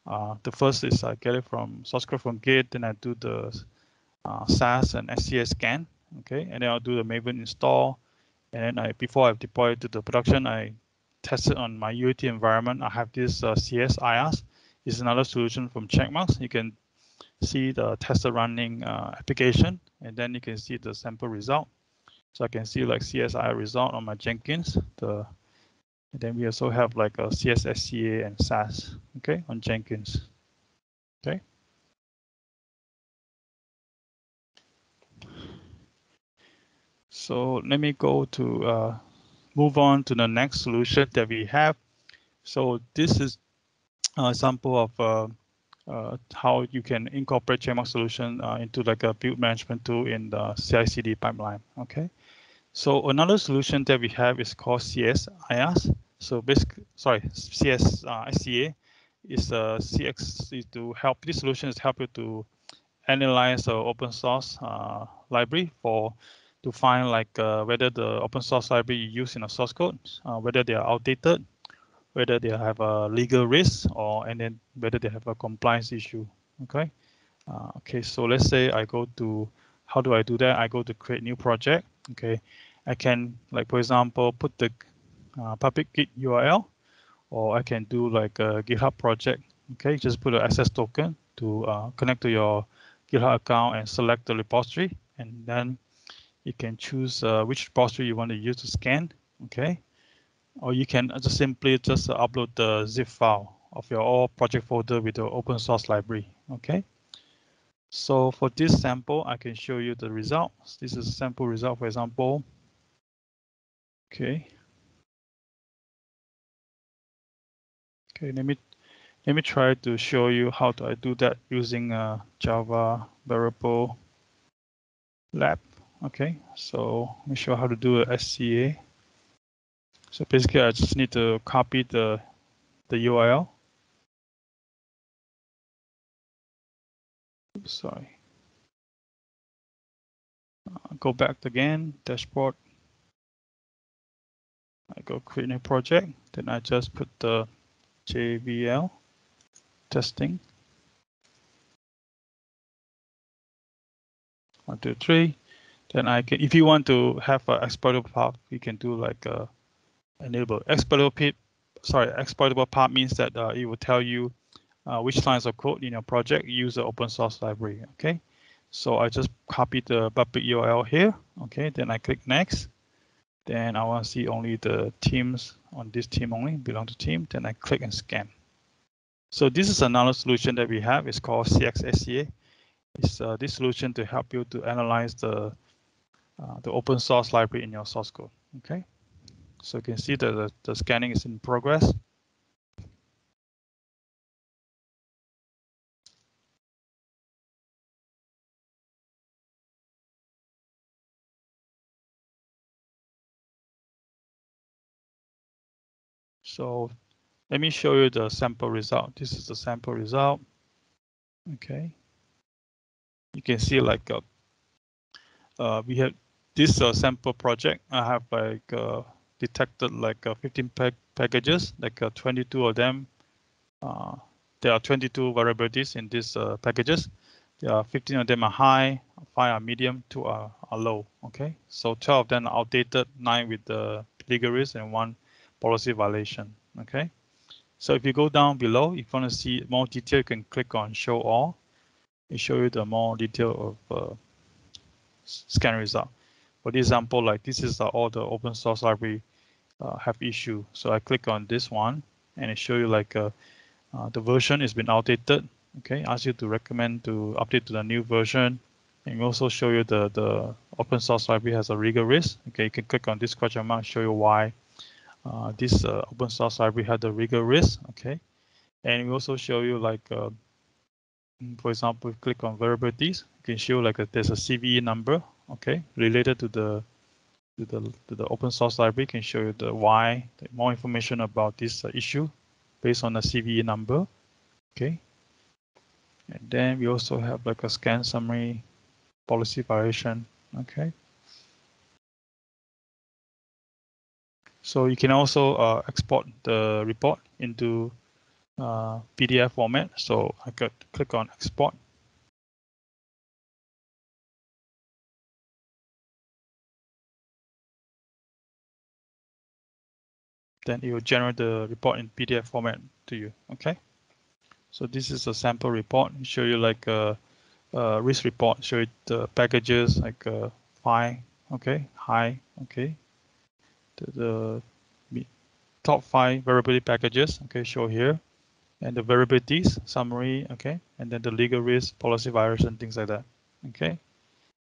the first is I get it from source code from Git, then I do the SAS and SCA scan, okay, and then I'll do the Maven install, and then before I deploy it to the production, I test it on my UAT environment. I have this CS IaaS. It's another solution from Checkmarx. You can see the tester running application, and then you can see the sample result. So I can see like CSI result on my Jenkins. And then we also have like a CSSCA and SAS, okay, on Jenkins, okay. So let me go to move on to the next solution that we have. So this is an example of how you can incorporate Checkmarx solution into like a build management tool in the CI/CD pipeline, okay. So another solution that we have is called CS IaaS. So basically, sorry, CS SCA is CX to help. This solution is help you to analyze the open source library to find like whether the open source library you use in a source code, whether they are outdated, whether they have a legal risk, and then whether they have a compliance issue. Okay. Okay. So let's say I go to, how do I do that? I go to create new project. Okay. I can, like, for example, put the public Git URL, or I can do like a GitHub project. Okay. Just put an access token to connect to your GitHub account and select the repository. And then you can choose which repository you want to use to scan. Okay. Or you can just simply upload the zip file of your all project folder with the open source library. Okay. So for this sample, I can show you the results. This is a sample result, for example. Okay. Okay, let me try to show you how do I do that using Java variable lab. Okay, so let me show how to do a SCA. So basically, I just need to copy the URL. Oops, sorry. Go back again, dashboard. I go create a project. Then I just put the JVL testing. 1, 2, 3. Then I can, if you want to have an exploitable path, you can do like enable exploitable path means that it will tell you which lines of code in your project use the open source library. Okay, so I just copy the public URL here. Okay, then I click next. Then I want to see only the teams on this team only belong to team. Then I click and scan. So this is another solution that we have. It's called CXSCA. It's this solution to help you to analyze the open source library in your source code. Okay, so you can see that the scanning is in progress. So let me show you the sample result. This is the sample result. Okay. you can see like we have this sample project. I have like detected like 15 packages, like 22 of them. There are 22 variabilities in these packages. There are 15 of them are high, 5 are medium, 2 are low. Okay, so 12 of them are outdated, 9 with the legal risk, and 1 policy violation. Okay, so if you go down below, if you want to see more detail, you can click on Show All. It show you the more detail of scan result. For this example, like this is all the open source library have issue. So I click on this one, and it show you like the version has been outdated. Okay, ask you to recommend to update to the new version, and also show you the open source library has a legal risk. Okay, you can click on this question mark, show you why this open source library had the legal risk. Okay, and we also show you like for example, click on variabilities, you can show like there's a CVE number. Okay, related to the open source library, can show you the why, more information about this issue based on the CVE number. Okay, and then we also have like a scan summary, policy violation. Okay, so you can also export the report into PDF format. So I could click on export. Then it will generate the report in PDF format to you. Okay, so this is a sample report. It show you like a risk report. Show you the packages like high, okay, high, okay. The top 5 variability packages, okay, show here, and the variabilities summary, okay, and then the legal risk, policy violation, things like that. Okay,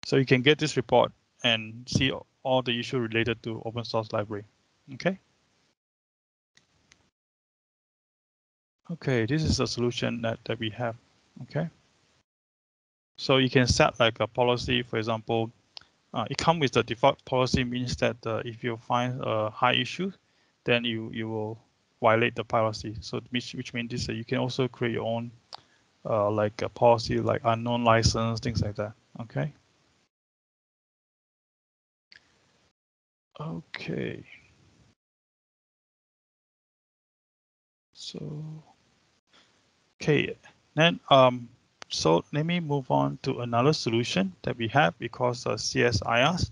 so you can get this report and see all the issue related to open source library. Okay. Okay, this is a solution that we have. Okay, so you can set like a policy, for example, it comes with the default policy, means that if you find a high issue, then you will violate the policy. So which means this you can also create your own like a policy, like unknown license, things like that. Okay. Okay. So okay, then so let me move on to another solution that we have because CSIS.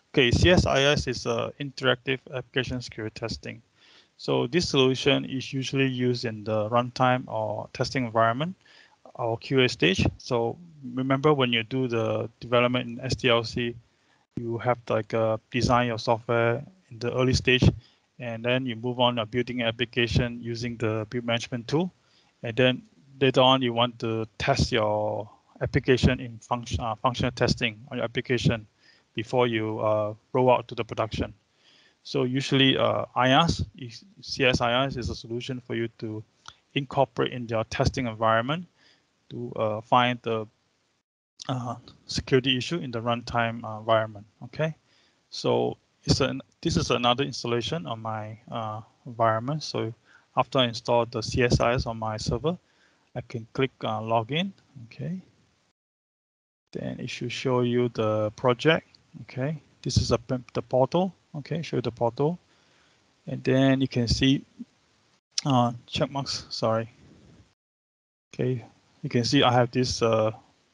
Okay, CSIS is interactive application security testing. So this solution is usually used in the runtime or testing environment or QA stage. So remember when you do the development in SDLC, you have to like design your software in the early stage, and then you move on building an application using the build management tool, and then later on you want to test your application in functional testing on your application before you roll out to the production. So usually IaaS, CSIS is a solution for you to incorporate in your testing environment to find the security issue in the runtime environment. Okay, so this is another installation on my environment. So after I install the CSIS on my server, I can click login. Okay, then it should show you the project. Okay, this is the portal. Okay, show you the portal. And then you can see check marks, sorry. Okay, you can see I have this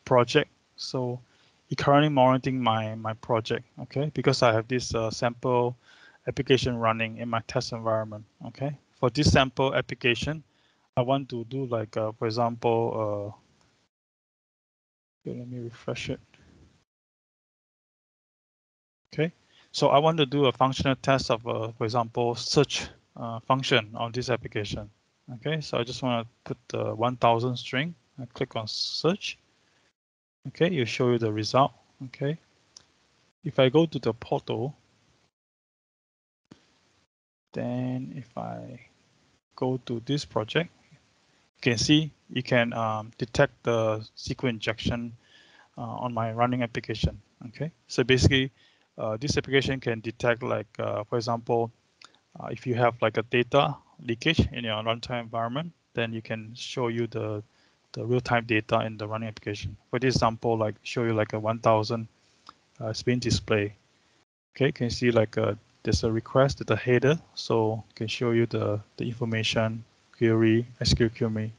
project. So it currently monitoring my project, okay, because I have this sample application running in my test environment, okay. For this sample application, I want to do like, for example, okay, let me refresh it. Okay, so I want to do a functional test of, for example, search function on this application. Okay, so I just want to put the 1000 string. I click on search. Okay, you show you the result. Okay, if I go to the portal, then if I go to this project, you can see you can detect the SQL injection on my running application. Okay, so basically, this application can detect like, for example, if you have like a data leakage in your runtime environment, then you can show you the real-time data in the running application. For this example, like show you like a 1000 spin display. Okay, can you see like there's a request to the header, so can show you the information, query, SQL query,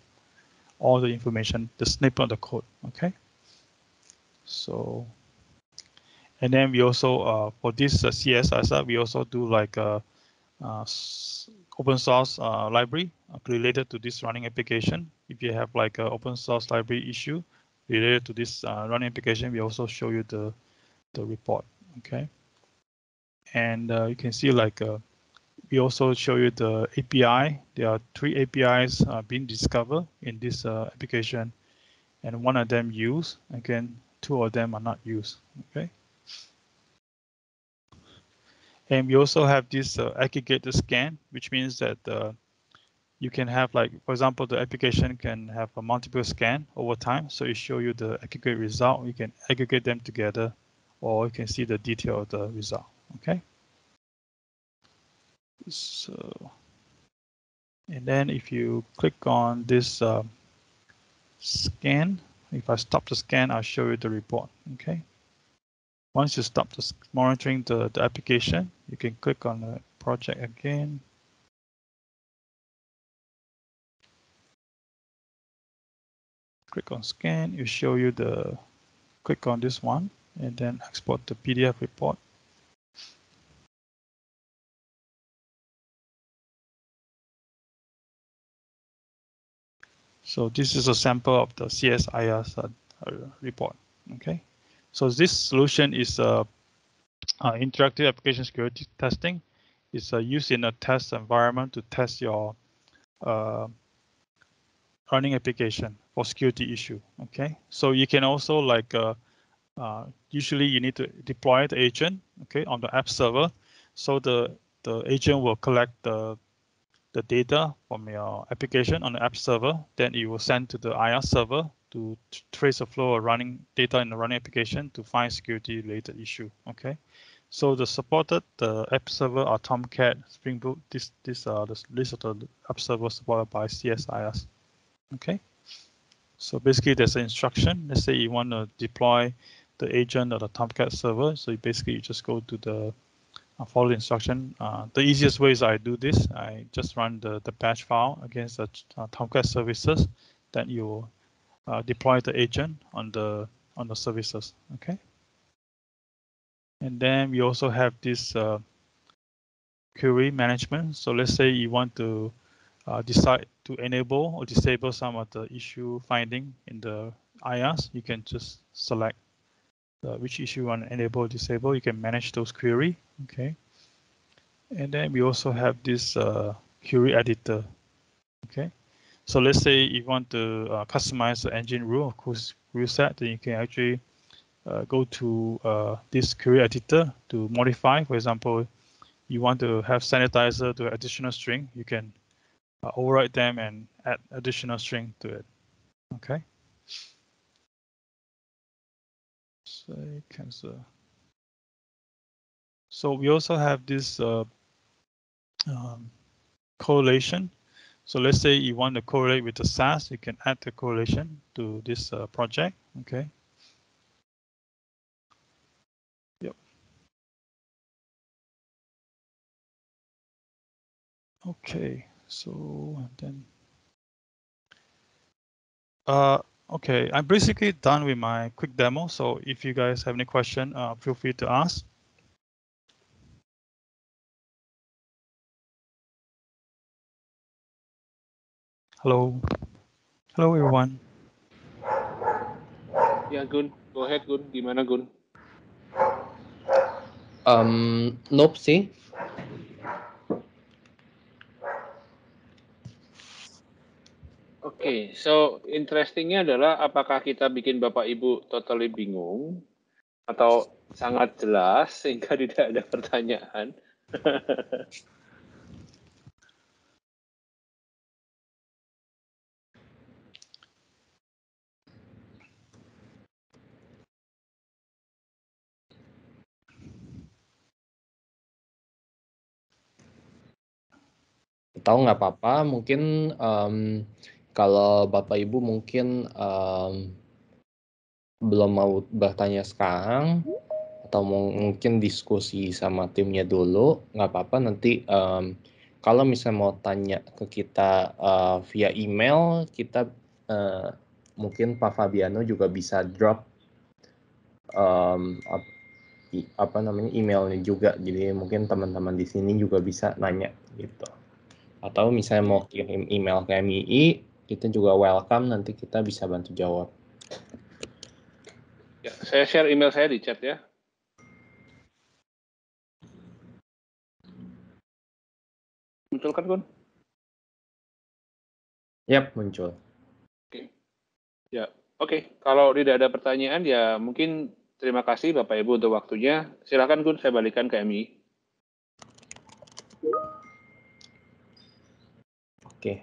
all the information, the snippet of the code. Okay, so and then we also for this CSS, we also do like a open source library related to this running application. If you have like an open source library issue related to this running application, we also show you the report. Okay, and you can see like we also show you the API. There are 3 APIs being discovered in this application, and 1 of them used. Again, 2 of them are not used. Okay. And we also have this aggregated scan, which means that you can have like, for example, the application can have a multiple scan over time. So it show you the aggregate result. You can aggregate them together, or you can see the detail of the result. Okay. So, and then if you click on this scan, if I stop the scan, I'll show you the report. Okay. Once you stop the monitoring the application, you can click on the project again. Click on scan, it show you the, click on this one, and then export the PDF report. So this is a sample of the CSIS report. Okay, so this solution is interactive application security testing. It's used in a test environment to test your running application for security issue. Okay, so you can also like usually you need to deploy the agent, okay, on the app server. So the agent will collect the data from your application on the app server. Then it will send to the IR server to trace the flow of running data in the running application to find security related issue. Okay, so the supported the app server are Tomcat, Spring Boot. These are the list of the app servers supported by CSIS. Okay, so basically there's an instruction. Let's say you want to deploy the agent or the Tomcat server. So basically you just go to the follow the instruction. The easiest way is I do this. I just run the batch file against the Tomcat services. Then you deploy the agent on the services. Okay. And then we also have this query management. So let's say you want to decide to enable or disable some of the issue finding in the IaaS. You can just select which issue you want to enable or disable. You can manage those query. Okay. And then we also have this query editor. Okay. So let's say you want to customize the engine rule, of course, rule set, then you can actually go to this query editor to modify. For example, you want to have sanitizer to additional string, you can override them and add additional string to it. Okay. Say cancel. So we also have this correlation. So let's say you want to correlate with the SaaS, you can add the correlation to this project. Okay. Yep. Okay. So then, okay, I'm basically done with my quick demo. So if you guys have any question, feel free to ask. Hello. Hello, everyone. Ya Gun, go ahead Gun, gimana Gun? Nope sih. Oke, so interestingnya adalah apakah kita bikin Bapak Ibu totally bingung atau sangat jelas sehingga tidak ada pertanyaan? Tahu nggak apa-apa, mungkin Kalau Bapak Ibu mungkin belum mau bertanya sekarang, atau mungkin diskusi sama timnya dulu, nggak apa-apa. Nanti kalau misalnya mau tanya ke kita via email, kita mungkin Pak Fabiano juga bisa drop emailnya juga. Jadi mungkin teman-teman di sini juga bisa nanya gitu. Atau misalnya mau kirim email ke MII, kita juga welcome, nanti kita bisa bantu jawab. Ya, saya share email saya di chat ya. Muncul kan, Kun? Yap, muncul. Oke. Ya, oke. Kalau tidak ada pertanyaan, ya mungkin terima kasih Bapak Ibu untuk waktunya. Silakan, Kun, saya balikan ke MII. Oke,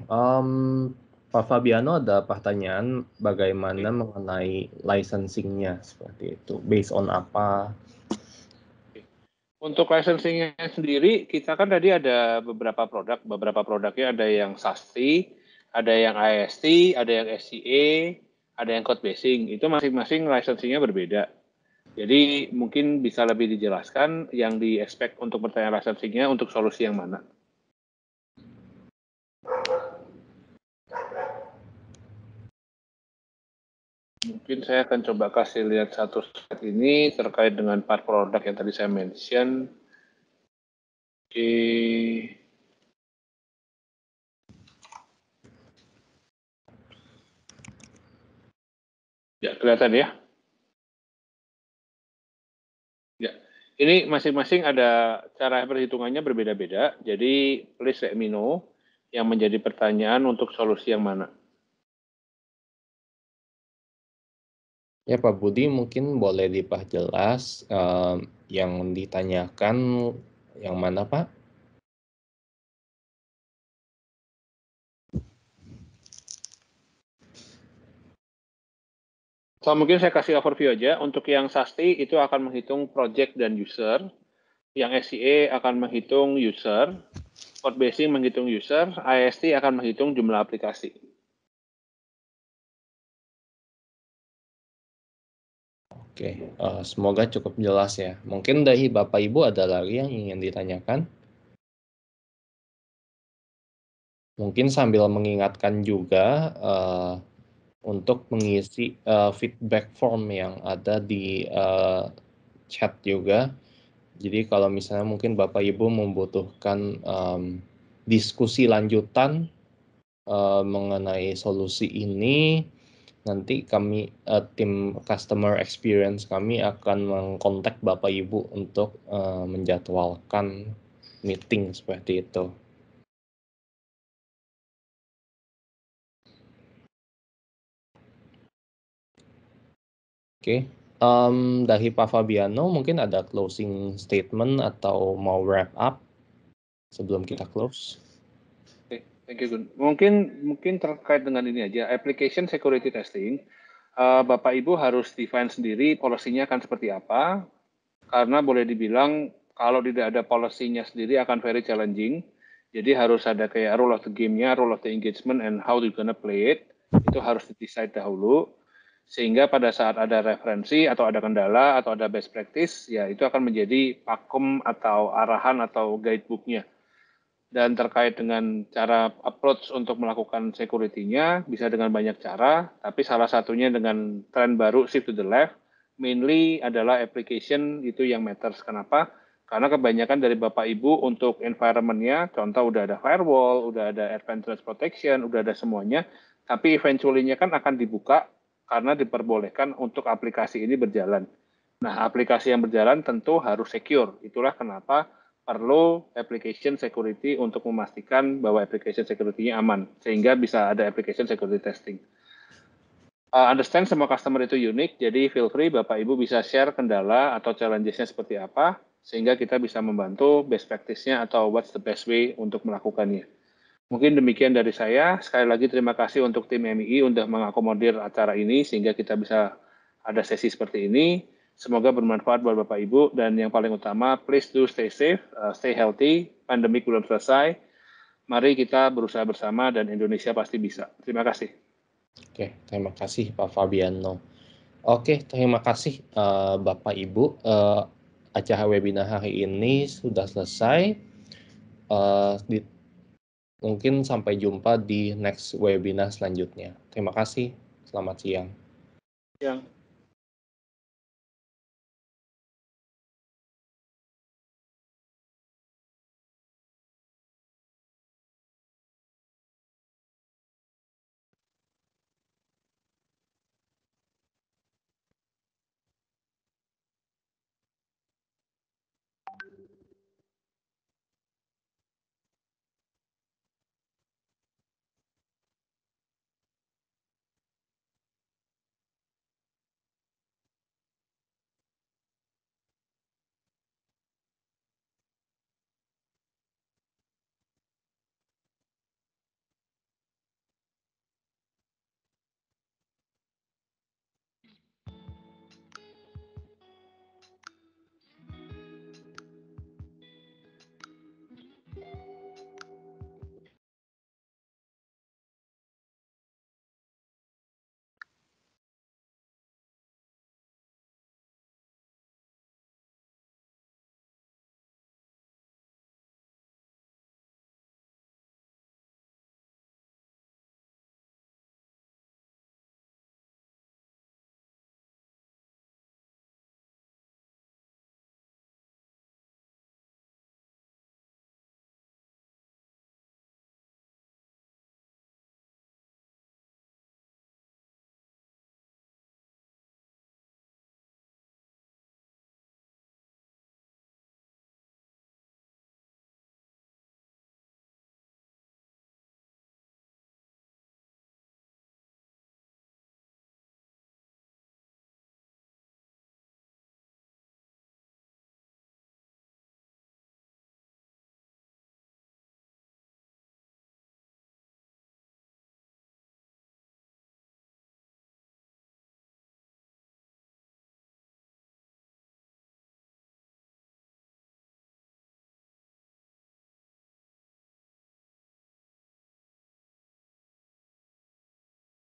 Pak Fabiano ada pertanyaan bagaimana mengenai licensing-nya seperti itu, based on apa? Untuk licensing-nya sendiri, kita kan tadi ada beberapa produknya ada yang SAST, ada yang IST, ada yang SCA, ada yang code basing. Itu masing-masing licensing-nya berbeda. Jadi mungkin bisa lebih dijelaskan yang di-expect untuk pertanyaan licensing-nya untuk solusi yang mana. Mungkin saya akan coba kasih lihat satu slide ini terkait dengan part produk yang tadi saya mention. Oke. Ya, kelihatan ya? Ya. Ini masing-masing ada cara perhitungannya berbeda-beda. Jadi, please let me know yang menjadi pertanyaan untuk solusi yang mana. Ya Pak Budi, mungkin boleh diperjelas yang ditanyakan yang mana Pak? So, mungkin saya kasih overview aja. Untuk yang SASTI itu akan menghitung project dan user. Yang SCA akan menghitung user. Code basing menghitung user. IST akan menghitung jumlah aplikasi. Oke, semoga cukup jelas ya. Mungkin dari Bapak Ibu ada lagi yang ingin ditanyakan? Mungkin sambil mengingatkan juga untuk mengisi feedback form yang ada di chat juga. Jadi kalau misalnya mungkin Bapak Ibu membutuhkan diskusi lanjutan mengenai solusi ini, nanti kami tim customer experience kami akan mengkontak Bapak Ibu untuk menjadwalkan meeting seperti itu. Oke, dari Pak Fabiano mungkin ada closing statement atau mau wrap up sebelum kita close. Oke, thank you, Gun. Mungkin terkait dengan ini aja, application security testing, Bapak Ibu harus define sendiri policy-nya akan seperti apa, karena boleh dibilang kalau tidak ada policy-nya sendiri akan very challenging. Jadi harus ada kayak rule of the game-nya, rule of the engagement, and how you gonna play it. Itu harus di-decide dahulu. Sehingga pada saat ada referensi atau ada kendala atau ada best practice, ya itu akan menjadi pakem atau arahan atau guidebook-nya. Dan terkait dengan cara approach untuk melakukan security-nya, bisa dengan banyak cara, tapi salah satunya dengan tren baru shift to the left, mainly adalah application itu yang matters. Kenapa? Karena kebanyakan dari Bapak Ibu untuk environment-nya, contoh udah ada firewall, udah ada advanced protection, udah ada semuanya, tapi eventually-nya kan akan dibuka karena diperbolehkan untuk aplikasi ini berjalan. Nah, aplikasi yang berjalan tentu harus secure. Itulah kenapa perlu application security untuk memastikan bahwa application security-nya aman, sehingga bisa ada application security testing. Understand semua customer itu unik, jadi feel free Bapak Ibu bisa share kendala atau challenges-nya seperti apa, sehingga kita bisa membantu best practice-nya atau what's the best way untuk melakukannya. Mungkin demikian dari saya. Sekali lagi terima kasih untuk tim MII untuk mengakomodir acara ini, sehingga kita bisa ada sesi seperti ini. Semoga bermanfaat buat Bapak Ibu, dan yang paling utama, please do stay safe, stay healthy, pandemik belum selesai, Mari kita berusaha bersama dan Indonesia pasti bisa. Terima kasih. Oke, terima kasih Pak Fabiano. Oke, terima kasih Bapak Ibu. Acara webinar hari ini sudah selesai. Mungkin sampai jumpa di next webinar selanjutnya. Terima kasih. Selamat siang. Siang.